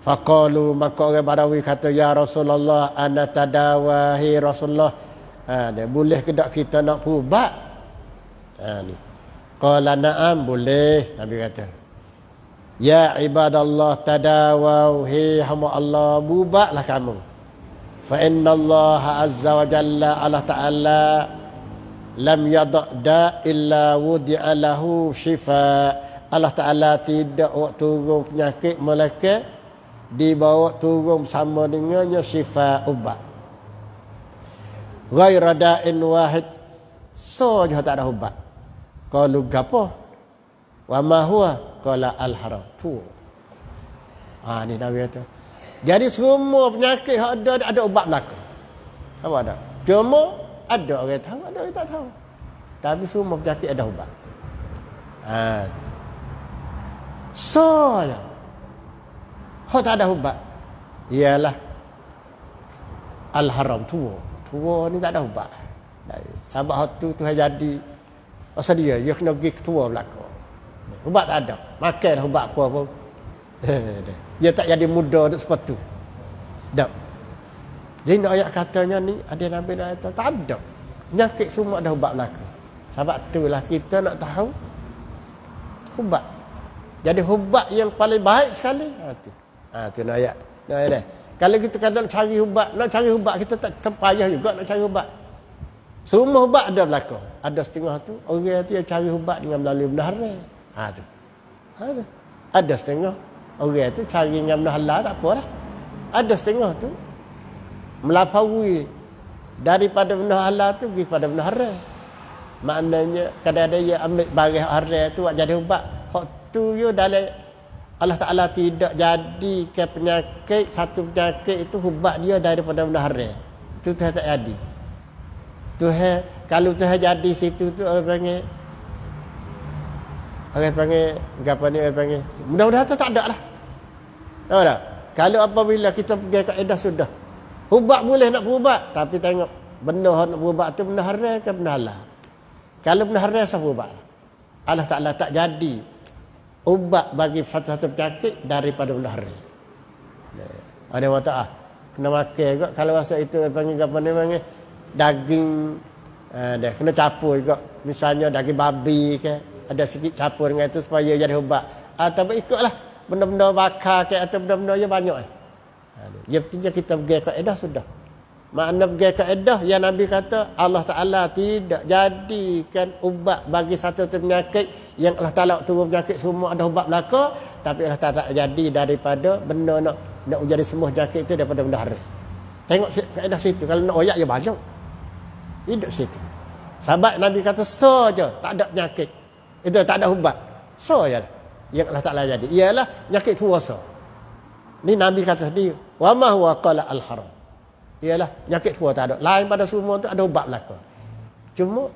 Faqalu, maka orang Badawi kata ya Rasulullah ana tadawahi Rasulullah. Boleh ke tak kita nak berubat? Ni. Qala na'am, boleh. Nabi kata. Ya ibadallah tadawahi hamba Allah, berubatlah kamu. Fa inna Allah azza wa jalla, Allah Ta'ala lam yadda illa wudi'a lahu syifa. Allah Ta'ala tidak turun penyakit melainkan dibawa turun sama dengannya syifa, ubat. Ghaira da'in wahid, saja tak ada ubat. Qalu gapo? Wa ma huwa? Qala al-haram. Ni Nabi kata. Jadi semua penyakit ada ubat belaka. Apa ada? Cuma ada orang tahu, ada orang tak tahu. Tapi semua penyakit ada ubat. Soalnya hak tak ada ubat ialah al-haram, tua ni tak ada ubat. Sebab hak tu Tuhan jadi pasal dia kena pergi ketua belaka. Ubat tak ada. Makanlah ubat apa pun. Dia tak jadi muda untuk sepatu. Tak. Jadi nak ayat katanya ni ada Nabi nak kata tak ada. Penyakit semua ada ubat belaka. Sebab itulah kita nak tahu ubat. Jadi ubat yang paling baik sekali tu nak ayat. Kalau kita kata nak cari ubat kita tak terpayah juga nak cari ubat. Semua ubat ada belaka. Ada setengah tu orang tu yang cari ubat dengan melalui benda haram. Tu. Ada setengah orang tu cari dengan benda halal, tak apalah. Ada setengah tu melampaui daripada benda halal tu pergi pada benda haram. Maknanya kadang-kadang dia ambil barang haram tu buat jadi ubat. Hak tu yo dalam Allah Ta'ala tidak jadikan penyakit, satu penyakit itu ubat dia daripada benda haram. Itu Tuhan tak jadi. Tuhan, kalau Tuhan jadi situ tu orang panggil orang panggil mudah-mudahan tak ada lah. Tahu tak? Kalau apabila kita pergi kaedah sudah ubat boleh nak berubat, tapi tengok benda nak berubat tu benda haram ke benda halal. Kalau benda haram siapa ubat? Allah Ta'ala tak jadi ubat bagi satu-satu penyakit daripada benda haram. Ada yang kata kena makan juga. Kalau masa itu panggil daging dia kena capur juga. Misalnya daging babi ke, ada sikit capur dengan itu supaya jadi ubat. Atau ikutlah benda-benda bakar ke atau benda-benda yang banyak. Ya pentingnya kita pergi kaedah sudah. Makna pergi kaedah yang Nabi kata Allah Ta'ala tidak jadikan ubat bagi satu penyakit yang Allah Ta'ala turun penyakit semua ada ubat belaka, tapi Allah Ta'ala tak jadi daripada benda nak jadi semua penyakit itu daripada benda haram. Tengok kaedah situ. Kalau nak oyak ya banyak. Hidup situ. Sahabat Nabi kata so je, tak ada penyakit. Itu tak ada ubat. So je yang Allah Ta'ala jadi. Ialah penyakit puasa. Ni Nabi kata sendiri, wa ma huwa qala al-haram. Ialah penyakit tua tak ada. Lain pada semua tu ada ubat belaka. Cuma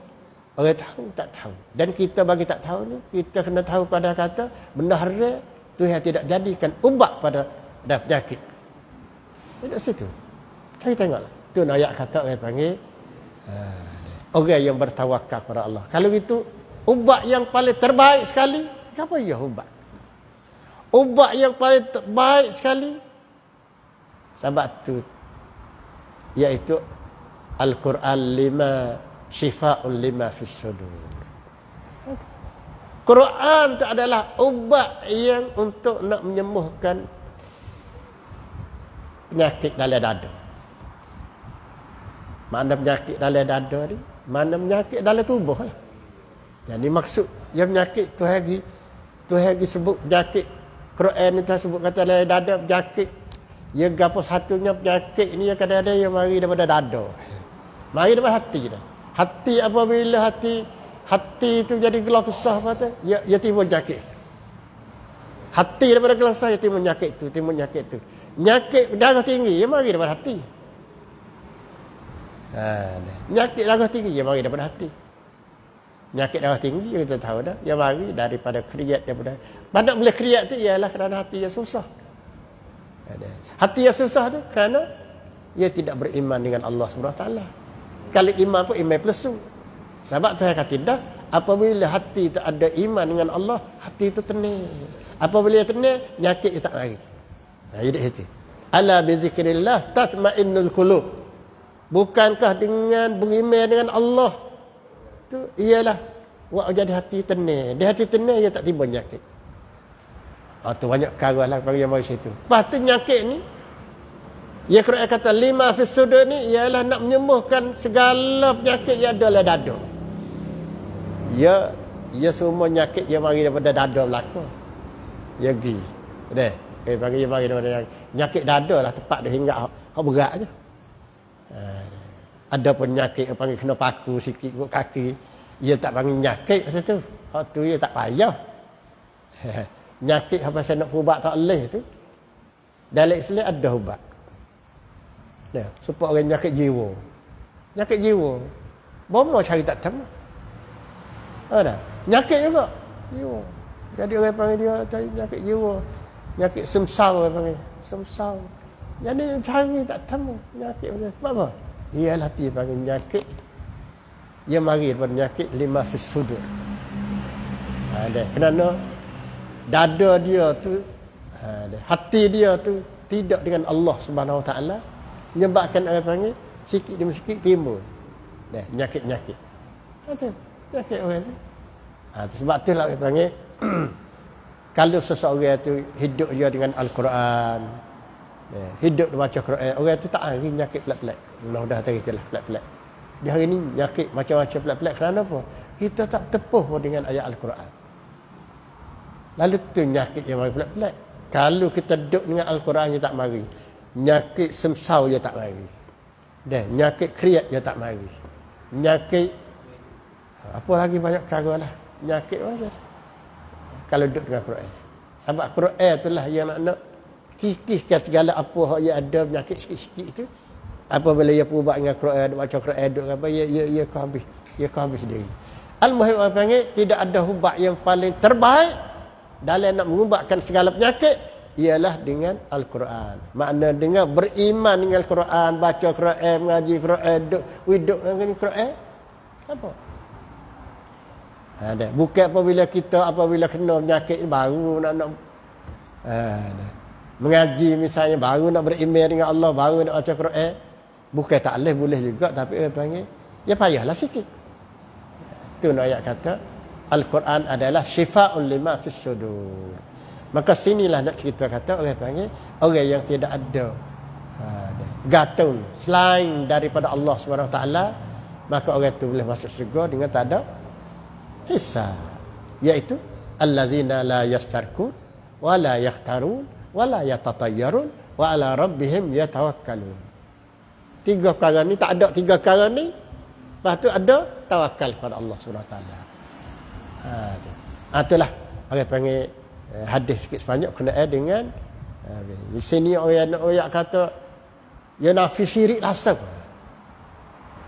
orang tahu tak tahu. Dan kita bagi tak tahu ni, kita kena tahu pada kata benda haram Tuhan tidak jadikan ubat pada penyakit. Tidak situ. Kita tengoklah. Tu ayat kata orang panggil orang yang bertawakal kepada Allah. Kalau itu ubat yang paling terbaik sekali, apa ya ubat? Ubat yang paling terbaik sekali sebab tu yaitu Al-Quran lima syifa'un lima fis sudur. Quran itu adalah ubat yang untuk nak menyembuhkan penyakit dalam dada. Mana penyakit dalam dada ni? Mana penyakit dalam tubuh lah. Jadi maksud yang penyakit tu lagi sebut penyakit Quran ni sebut kata dalam dada penyakit. Ya gapo satunya penyakit ni kadang-kadang yang mari daripada dada. Mari daripada hati dah. Hati apabila hati itu jadi gelap kesah apa tu? Ya timbul penyakit. Hati daripada gelap kesah ya timbul penyakit tu, Penyakit darah tinggi ya mari daripada hati. Penyakit darah tinggi ya mari daripada hati. Penyakit darah tinggi kita tahu dah, ya mari daripada kriat daripada. Banyak boleh kriat tu ialah kerana hati yang susah. Hati yang susah tu kerana ia tidak beriman dengan Allah SWT. Kalau iman pun iman plesu. Sebab tu saya kata dah, apabila hati tak ada iman dengan Allah, hati itu tenang. Apabila ia tenang, penyakit ia tak mari. Jadi itu. Ala bi zikrillah tatmainnul qulub. Bukankah dengan beriman dengan Allah tu ialah buat jadi hati tenang. Di hati tenang ia tak timbul penyakit. Tu banyak perkara lah yang mari situ. Lepas tu penyakit ni, ya Quran kata lima fis sudur ni ialah nak menyembuhkan segala penyakit yang ada dalam dada. Ya semua penyakit yang mari daripada dada belaka. Ya pergi. Bagi yang mari daripada penyakit dada lah tempat dia hingga hak berat je. Ada penyakit yang panggil kena paku sikit kat kaki, ia tak panggil penyakit pasal tu. Hak tu ia tak payah. Penyakit apa saya nak ubat tak boleh tu. Dalam Islam ada ubat. Supaya orang penyakit jiwa. Penyakit jiwa. Bomo cari tak tahu. Ada. Penyakit juga. Jiwa. Jadi orang panggil dia cari penyakit jiwa. Penyakit semsau orang panggil. Semsau. Jadi cari tak tahu penyakit macam sebab apa? Ialah dia panggil penyakit yang mari daripada penyakit lima fis sudur. Ada. Kerana dada dia tu, hati dia tu tidak dengan Allah Subhanahu Wa Taala, menyebabkan orang panggil sikit demi sikit timbul penyakit-penyakit. Itu penyakit orang tu. Sebab tu lah orang panggil kalau seseorang tu hidup dia dengan Al-Quran, hidup dia baca Quran, orang tu tak hari penyakit pelik-pelik. Allah dah tahu itulah pelik-pelik. Di hari ni penyakit macam-macam pelik-pelik. Kerana apa? Kita tak tepuh dengan ayat Al-Quran. Lalu tu penyakit yang mari pelik-pelik. Kalau kita duduk dengan Al-Quran dia tak mari. Penyakit semsau dia tak mari. Dan penyakit kriat dia tak mari. Penyakit apa lagi banyak perkara lah. Penyakit macam kalau duduk dengan Quran. Sebab Quran itulah yang nak kikihkan segala apa yang ada penyakit sikit-sikit itu. Apabila ia berubat dengan Quran, baca Quran duduk apa ia kau habis. Ia kau habis sendiri. Al-Muhim orang panggil tidak ada ubat yang paling terbaik dalam nak mengubatkan segala penyakit ialah dengan Al-Quran. Makna dengan beriman dengan Al-Quran, baca Quran, mengaji Quran, hidup dengan Quran. Apa? Ada. Bukan apabila kena penyakit baru nak mengaji misalnya, baru nak beriman dengan Allah, baru nak baca Quran. Bukan tak boleh juga, tapi orang panggil ya payahlah sikit. Itu ayat kata Al-Quran adalah syifa'un lima fis sudur. Maka sinilah nak kita kata orang panggil orang yang tidak ada gantung selain daripada Allah Subhanahu Wa Taala, maka orang itu boleh masuk syurga dengan tak ada hisab, iaitu allazina la yastarkun wa la yakhtarun wa la yatatayyarun wa ala rabbihim yatawakkalun. Tiga perkara ni tak ada, tiga perkara ni lepas tu ada tawakal kepada Allah Subhanahu Wa Taala. Itulah orang panggil hadis sikit sebanyak kena dengan di sini orang kata ya nafi syirik langsung.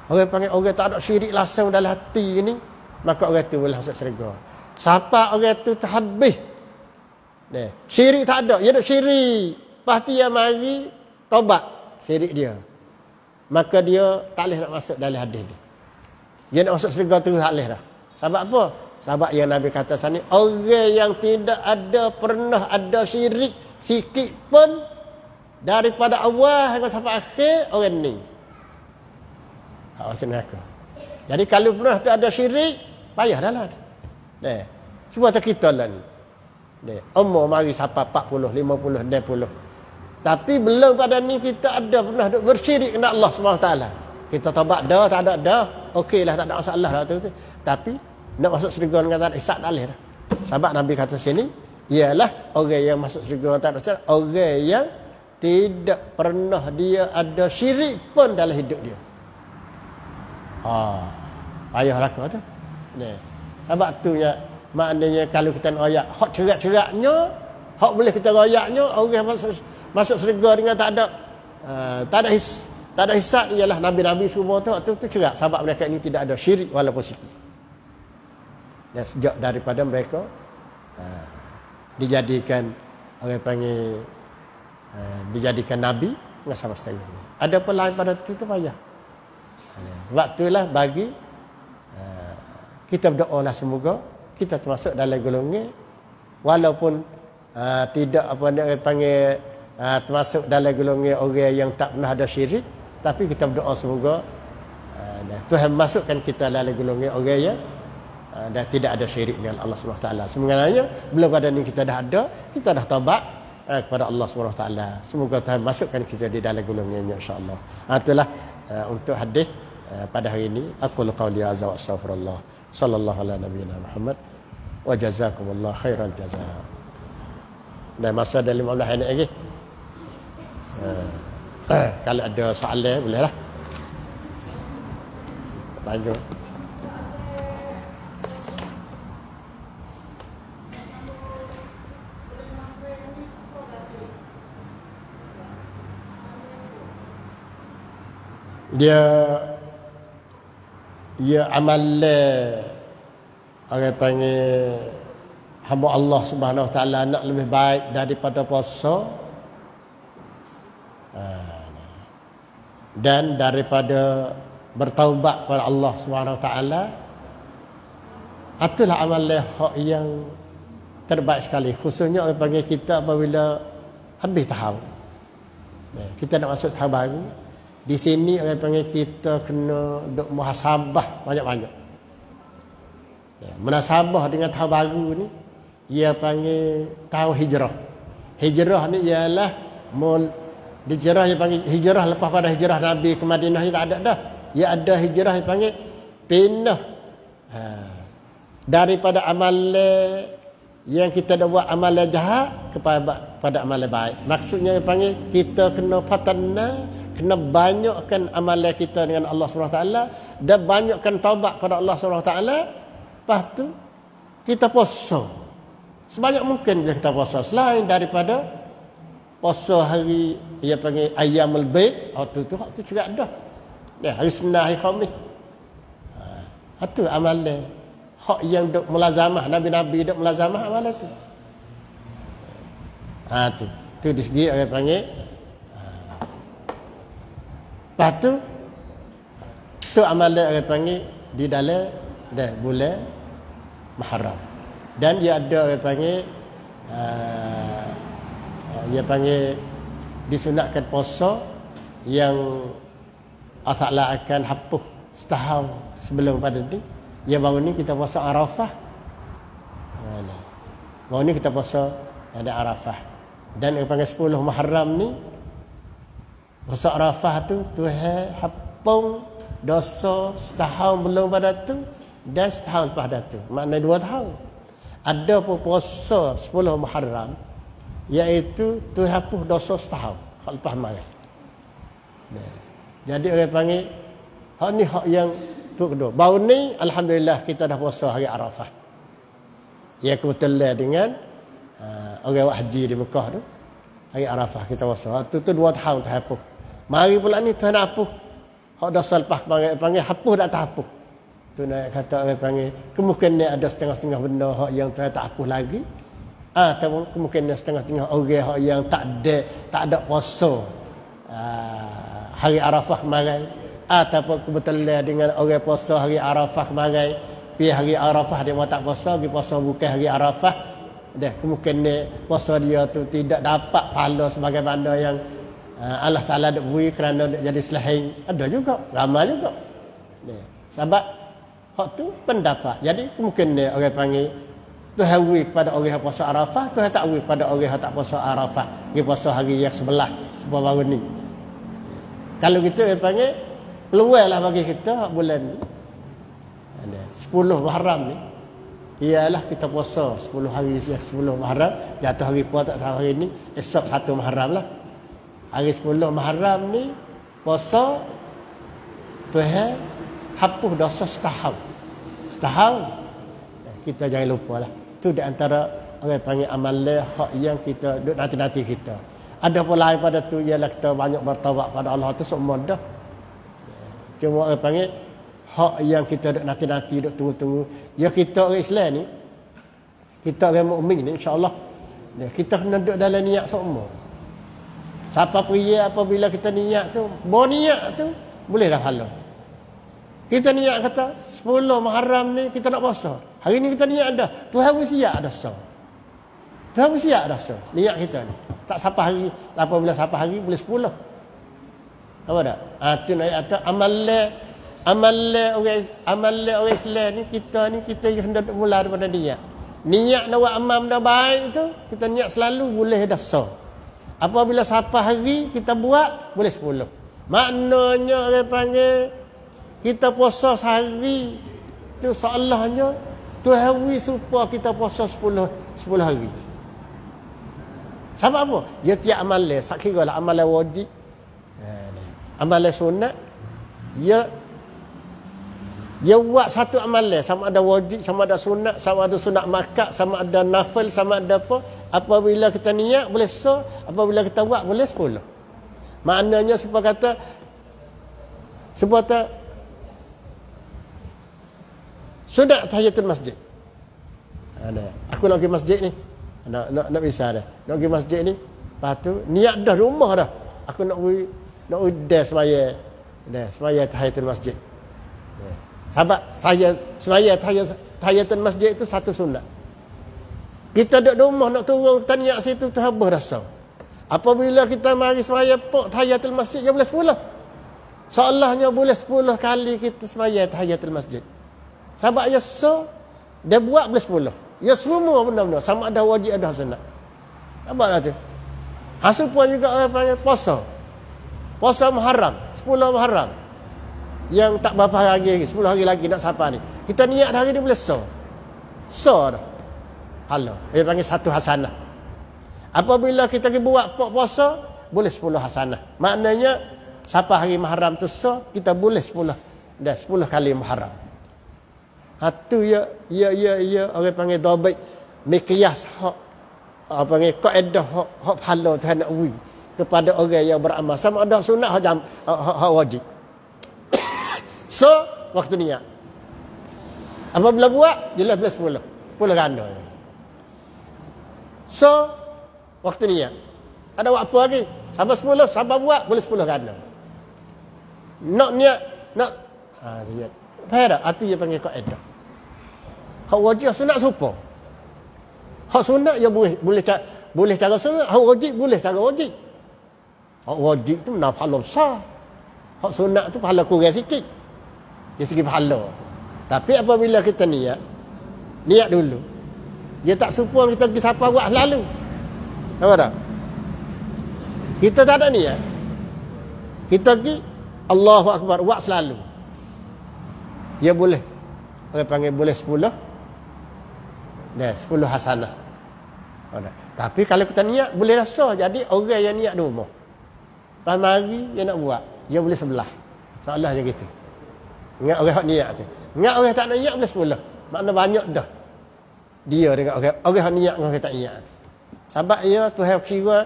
Orang panggil orang tak ada syirik langsung dalam hati ni, maka orang tu boleh masuk syurga. Siapa orang tu terhabis syirik tak ada, dia ada syirik, lepas tu dia mari taubat syirik dia, maka dia tak boleh nak masuk dalam hadis ni. Dia nak masuk syurga tu tak boleh dah. Sebab apa? Sebab yang Nabi kata sana, orang yang tidak ada pernah ada syirik sikit pun daripada awal hingga sampai akhir, orang ni masuk neraka. Jadi kalau pernah tu ada syirik, payah dah lah. Semua tak kita lah ni. Umur mari sampai 40, 50, 60. Tapi belum pada ni kita ada pernah bersyirik dengan Allah SWT. Kita taubat dah, tak ada dah. Okeylah, tak ada masalah dah tu. Tapi nak masuk syurga dengan tak ada isyak tak boleh dah. Sebab Nabi kata sini, ialah orang yang masuk syurga tak ada isyak, orang yang tidak pernah dia ada syirik pun dalam hidup dia. Payahlah kau tu. Sebab tu ya, maknanya kalau kita nak royak hak cerak-ceraknya, hak boleh kita royaknya, orang masuk syurga dengan tak ada hisab, ialah nabi-nabi semua tu cerak. Sebab mereka ini tidak ada syirik walaupun sikit. Dan sejak daripada mereka dijadikan orang panggil dijadikan nabi dengan sama setengah. Ada pun lain pada tu payah. Sebab itulah bagi kita berdoa lah semoga kita termasuk dalam golongan walaupun tidak apa nak panggil termasuk dalam golongan orang yang tak pernah ada syirik, tapi kita berdoa semoga Tuhan masukkan kita dalam golongan orang yang dan tidak ada syirik dengan Allah SWT. Sebenarnya belum pada ni kita dah ada, kita dah taubat kepada Allah SWT. Semoga Tuhan masukkan kita di dalam golongannya insya-Allah. Itulah untuk hadis pada hari ini. Aqul qauli hadza wa astaghfirullah. Sallallahu ala nabiyyina Muhammad wa jazakumullah khairal jazaa. Dan masa ada 15 minit lagi. Kalau ada soalan bolehlah. Lanjut. Dia amal orang panggil hamba Allah Subhanahu Wa Taala nak lebih baik daripada puasa dan daripada bertaubat kepada Allah Subhanahu Wa Taala. Itulah amal yang terbaik sekali, khususnya orang panggil kita apabila habis tahun kita nak masuk tahun baru. Di sini orang panggil kita kena duk muhasabah banyak-banyak. Munasabah dengan tahun baru ni, ia panggil tahun hijrah. Hijrah ni ialah hijrah yang panggil hijrah lepas pada hijrah Nabi ke Madinah ni tak ada dah. Ia ada hijrah yang panggil pindah daripada amalan yang kita dah buat amalan jahat kepada amalan baik. Maksudnya yang panggil kita kena fatana, kena banyakkan amalan kita dengan Allah SWT dan banyakkan taubat kepada Allah SWT. Lepas tu kita puasa sebanyak mungkin bila kita puasa, selain daripada puasa hari dia panggil ayyamul bait, tu juga ada. Hari Senin, hari Khamis. Itu amalan hak yang duk mulazamah, nabi-nabi duk mulazamah amalan tu. Tu di segi orang panggil. Lepas tu amalan orang panggil di dalam bulan Muharram. Dan dia ada orang panggil dia panggil disunatkan puasa yang Allah Ta'ala akan hapus setahun sebelum pada ni. Ya baru ni kita puasa Arafah. Baru ni kita puasa ada Arafah. Dan orang panggil 10 Muharram ni Puasa Arafah tu Tuhan hapung dosa setahun belum pada tu dan setahun lepas dah tu. Maknanya 2 tahun. Ada pun puasa 10 Muharram iaitu Tuhan hapus dosa setahun hak lepas malam. Jadi orang panggil hak ni hak yang tu kedua. Baru ni alhamdulillah kita dah puasa hari Arafah. Ya kebetulan dengan orang buat haji di Mekah tu. Hari Arafah kita puasa. Tu 2 tahun Tuhan hapus. Mari pula ni Tuhan nak hapus. Hak dosa lepas panggil hapus tak hapus. Tu nak kata orang panggil kemungkinan ada setengah-setengah benda hak yang Tuhan tak hapus lagi. Atau kemungkinan setengah-setengah orang hak yang tak ada puasa hari Arafah kemarin. Ataupun kebetulan dengan orang puasa hari Arafah kemarin, pi hari Arafah dia tak puasa, dia puasa bukan hari Arafah. Dah kemungkinan puasa dia tu tidak dapat pahala sebagaimana yang Allah Taala dak beri kerana dak jadi selahing. Ada juga, ramai juga. Sebab hak tu pendapat. Jadi kemungkinan orang panggil Tuhan beri kepada orang yang puasa Arafah, Tuhan tak beri kepada orang yang tak puasa Arafah. Dia puasa hari yang sebelah baru ni. Kalau kita panggil peluanglah bagi kita bulan ni. Ada 10 Muharram ni. Ialah kita puasa 10 hari yang 10 Muharram, jatuh hari puasa tak tahu hari ni, esok 1 Muharram lah. Hari 10 Muharram ni puasa Tuhan hapus dosa setahun. Setahun. Kita jangan lupa lah. Itu di antara orang panggil amalan hak yang kita duk nanti-nanti kita. Ada pun lain pada tu ialah kita banyak bertawab pada Allah tu semua dah. Cuma orang panggil hak yang kita duk nanti-nanti duk tunggu-tunggu. Ya kita orang Islam ni, kita orang mukmin ni insya-Allah. Kita kena duduk dalam niat semua. Siapa pria apabila kita niat tu, bon niat tu boleh dah pahala. Kita niat kata 10 Muharram ni kita nak puasa. Hari ni kita niat dah. Tuhan mesti siap dah sah. Tuhan mesti siap dah sah. Niat kita ni. Tak siapa hari, apabila siapa hari boleh 10. Apa tak? Tu nak kata amalan orang Islam ni kita hendak mula daripada niat. Niat nak buat amal benda baik tu, kita niat selalu boleh dah sah. Apabila siapa hari kita buat boleh 10. Maknanya orang panggil kita puasa sehari tu seolahnya Tuhan wi supaya kita puasa 10 hari. Sebab apa? Ya tiap amalan, sak kira lah amalan wajib. Amalan sunat ya buat satu amalan sama ada wajib, sama ada sunat, sama ada sunat makak, sama ada nafil, sama ada apa. Apabila kita niat boleh sah, apabila kita buat boleh 10. Maknanya sebab kata sunat tahiyatul masjid. Aku nak pergi masjid ni. Nak bisa dah. Nak pergi masjid ni. Lepas tu niat dah rumah dah. Aku nak udah semaya tahiyatul masjid. Sebab saya semaya tahiyatul masjid itu satu sunat. Kita duduk rumah nak turun kita niat situ tu habis dah sah. Apabila kita mari semaya tahiyatul masjid dia boleh 10. Seolahnya boleh 10 kali kita semaya tahiyatul masjid. Sebab ya sah dia buat boleh 10. Ya semua benar-benar sama ada wajib ada sunat. Nampak tak tu? Hasil pun juga orang panggil puasa. Puasa Muharram, 10 Muharram. Yang tak berapa hari lagi, 10 hari lagi nak sampai ni. Kita niat hari ni boleh sah. Sah dah. Hala, dia panggil satu hasanah. Apabila kita pergi buat puasa, boleh 10 hasanah. Maknanya sampai hari Muharram tu sah, kita boleh 10 kali Muharram. Itu ya orang panggil dabit miqyas hak apa panggil kaedah hak pahala Tuhan nak beri kepada orang yang beramal sama ada sunat hak wajib. So waktu niat apabila buat jelas boleh 10 ganda. So waktu niat ada buat apa lagi sampai 10 sampai buat boleh 10 ganda. Nak niat nak niat faham tak? Itu dia panggil kaedah. Hak wajib sunat serupa. Hak sunat ya boleh cara sunat, hak wajib boleh cara wajib. Hak wajib tu nak pahala besar. Hak sunat tu pahala kurang sikit. Dia segi pahala. Tapi apabila kita niat dulu. Dia tak serupa kita pergi siapa buat selalu. Tahu tak? Kita tak ada niat. Kita pergi Allahu Akbar buat selalu. Dia boleh. Orang panggil boleh 10. Dah 10 hasanah. Tapi kalau kita niat boleh rasa. Jadi orang yang niat di rumah. Pas mari dia nak buat, dia boleh sebelah. Soalnya gitu. Ingat orang hak niat tu. Ingat orang tak nak niat boleh 10. Makna banyak dah. Dia dengan orang hak niat dengan orang tak niat tu. Sebab ia Tuhan kira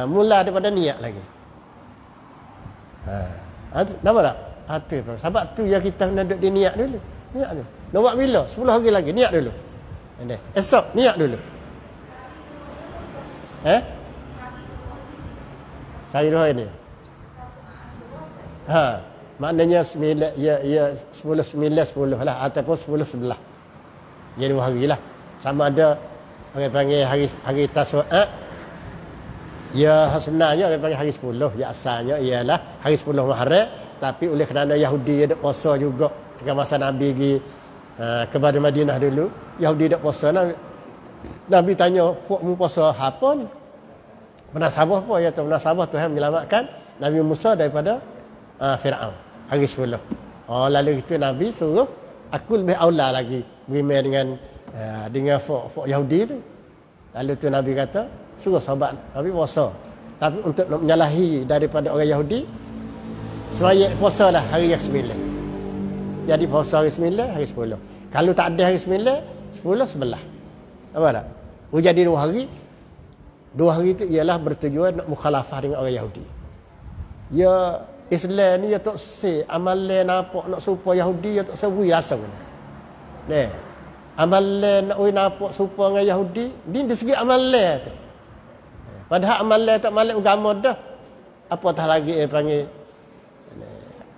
mula daripada niat lagi. Nama tak? Hati. Sebab tu yang kita kena duduk di niat dulu. Niat dulu. Nak buat bila? 10 hari lagi. Niat dulu. Esok niat dulu. Saya roh ini. Maknanya 9 ya 10 9 10 lah ataupun 10 11. Ya 2 hari lah. Sama ada orang panggil hari Tasu'a. Ya sebenarnya orang panggil hari 10. Ya asalnya ialah hari 10 Muharram, tapi oleh kerana Yahudi ada puasa juga ketika masa Nabi pergi kepada Madinah dulu, Yahudi ada puasa. Nabi tanya, "Puak mu puasa apa ni?" Munasabah apa? Ya, munasabah Tuhan menyelamatkan Nabi Musa daripada Firaun. Hari 10. Lalu itu Nabi suruh, aku lebih aula lagi berimeh dengan folk Yahudi tu. Lalu tu Nabi kata, suruh sahabat Nabi puasa. Tapi untuk nak menyalahi daripada orang Yahudi, semaya puasa lah hari yang 9. Jadi puasa hari 9, hari 10. Kalau tak ada hari 9, 10, 11. Apa tak? Jadi 2 hari. 2 hari itu ialah bertujuan nak mukhalafah dengan orang Yahudi. Ya Islam ni ya tak se amalan nampak nak serupa Yahudi ya tak sewi rasa ni. Neh. Amalan nak nampak serupa dengan Yahudi, ni dari segi amalan tu. Padahal amalan tak malak agama dah. Apatah lagi panggil.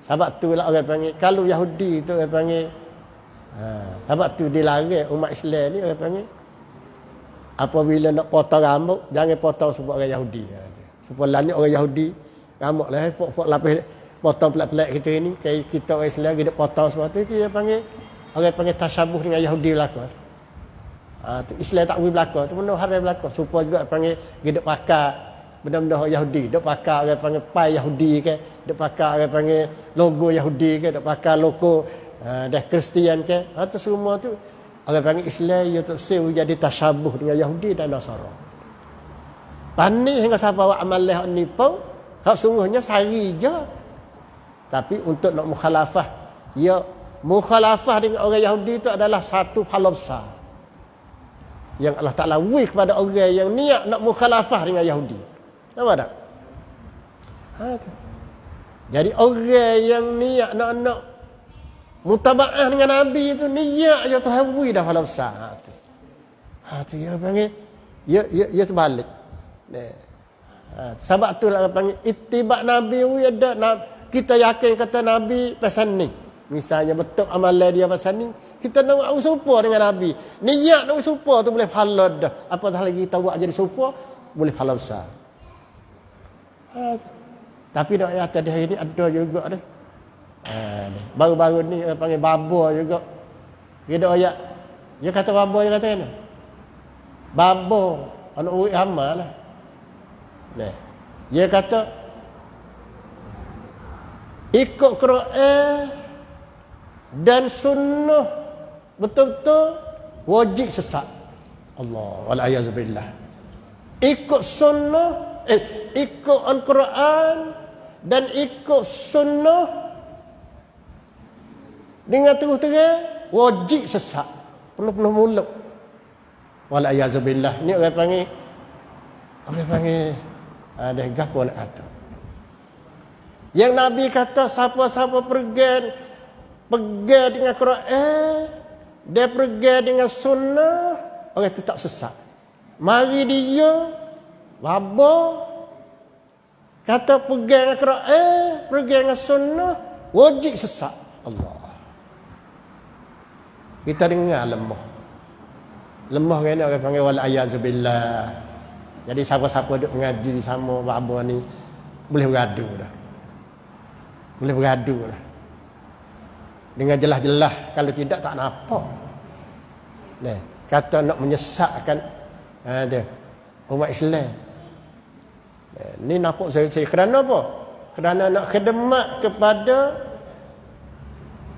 Sebab tu lah orang panggil kalau Yahudi tu orang panggil sebab tu dilarang umat Islam ni orang panggil apabila nak potong rambut jangan potong sebab orang Yahudi. Sebab lain orang Yahudi rambut lah lapis potong pelat-pelat kita ni kayak kita orang Islam kita potong sebab tu dia panggil orang panggil tasyabuh dengan Yahudi belaka. Tu Islam tak boleh belaka tu benda haram belaka. Supaya juga panggil kita pakar benda-benda orang Yahudi, dok pakar orang panggil pai Yahudi ke, dok pakar orang panggil logo Yahudi ke, dok pakar logo dah Kristian ke. Tu semua tu orang panggil Islam ia tak sewa jadi tasyabuh dengan Yahudi dan Nasara. Panik hingga siapa buat amalan hak ni pun hak sungguhnya sehari je. Tapi untuk nak mukhalafah, ya mukhalafah dengan orang Yahudi itu adalah satu pahala besar. Yang Allah Ta'ala wih kepada orang yang niat nak mukhalafah dengan Yahudi. Nampak tak? Jadi orang yang niat nak mutaba'ah dengan Nabi itu niat je Tuhan wih dah pahala besar. Tu dia panggil ya terbalik. Sebab tu lah panggil ittiba' Nabi wih ada kita yakin kata Nabi pesan ni. Misalnya betul amalan dia pasal ni, kita nak buat serupa dengan Nabi. Niat nak buat serupa tu boleh pahala dah. Apatah lagi kita buat jadi serupa, boleh pahala besar. Tapi dak kata di hari ni ada juga dah. Baru-baru ni panggil baba juga. Dia ada ayat. Dia kata baba dia kata kan. Baba anak urip amal lah. Nah. Dia kata ikut Quran dan sunnah betul-betul wajib sesat. Allah wal ayazubillah. Ikut sunnah, ikut Al-Quran dan ikut sunnah dengan terus-terang wajib sesat. Penuh-penuh mulut. Wal ayazubillah. Ni orang panggil ada gapo nak kata. Yang Nabi kata siapa-siapa pergi dengan Quran, dia pergi dengan sunnah, orang itu tak sesat. Mari dia baba kata pergi dengan Quran, pergi dengan sunnah, wajib sesat. Allah. Kita dengar lemah. Lemah kan orang panggil wal ayazubillah. Jadi siapa-siapa duk mengaji sama baba ni boleh bergaduh dah. Boleh bergaduh dah. Dengan jelas-jelas, kalau tidak tak nampak. Nah, kata nak menyesatkan dia umat Islam. Ni nampak saya kerana apa? Kerana nak khidmat kepada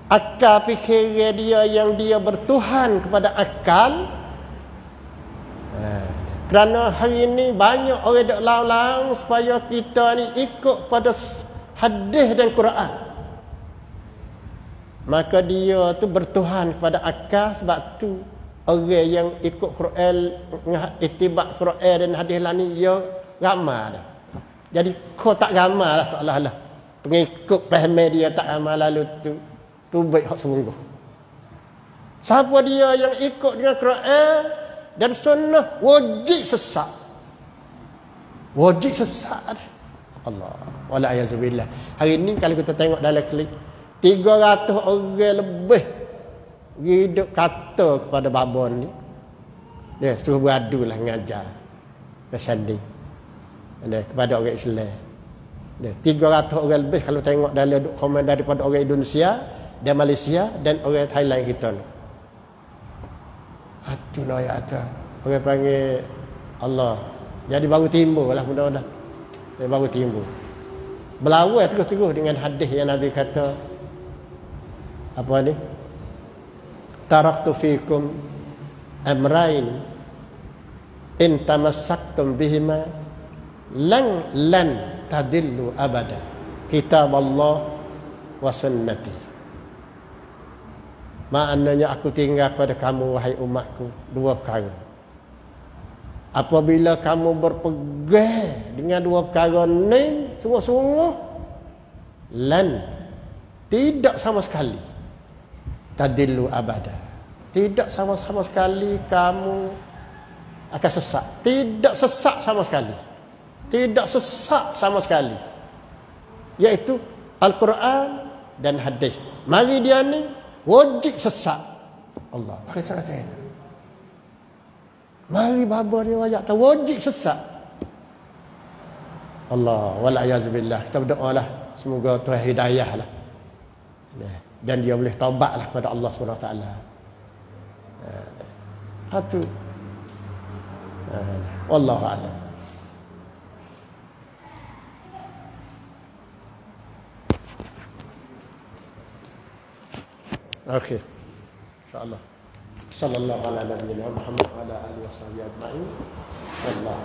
akal fikiran dia yang dia bertuhan kepada akal. Kerana hari ini banyak orang dok lau-lau supaya kita ni ikut pada hadis dan Quran. Maka dia tu bertuhan kepada akal, sebab tu orang yang ikut Quran, itibak Quran dan hadis lah ni dia ramai dah. Jadi kau tak ramai lah seolah-olah pengikut faham dia tak ramai lalu tu baik hak sungguh. Siapa dia yang ikut dengan Quran dan sunnah wajib sesat. Wajib sesat. Allah wala ayazubillah. Hari ni kalau kita tengok dalam klik 300 orang lebih hidup kata kepada babon ni. Dia suruh beradu lah ngajar. Bersanding. Kepada orang Islam. Dia 300 orang lebih kalau tengok dalam komen daripada orang Indonesia dan Malaysia dan orang Thailand kita ni. Hatu ayat tu. Orang panggil Allah. Jadi baru timbul lah mudah-mudahan. Dia baru timbul. Berlawan terus-terus dengan hadis yang Nabi kata apa ni? Taraktu fikum amrayn in tamassaktum bihima lan tadillu abada. Kitab Allah wa sunnati. Maknanya aku tinggal kepada kamu wahai umatku dua perkara. Apabila kamu berpegang dengan dua perkara ni sungguh-sungguh, lan tidak sama sekali tadillu abada. Tidak sama-sama sekali kamu akan sesat. Tidak sesat sama sekali. Tidak sesat sama sekali. Iaitu Al-Quran dan hadis. Mari dia ni wajib sesat. Allah. Bagi tengah-tengah. Mari baba dia wajib sesat. Allah. Wala'ayazubillah. Kita berdoa lah. Semoga Tuhan hidayah lah. Dan dia boleh taubat lah kepada Allah SWT. Itu. Wallahu a'lam. Akhir. InsyaAllah. Sallallahu ala nabiyyina Muhammad wa ala alihi wa sahbihi ajma'in. Allah.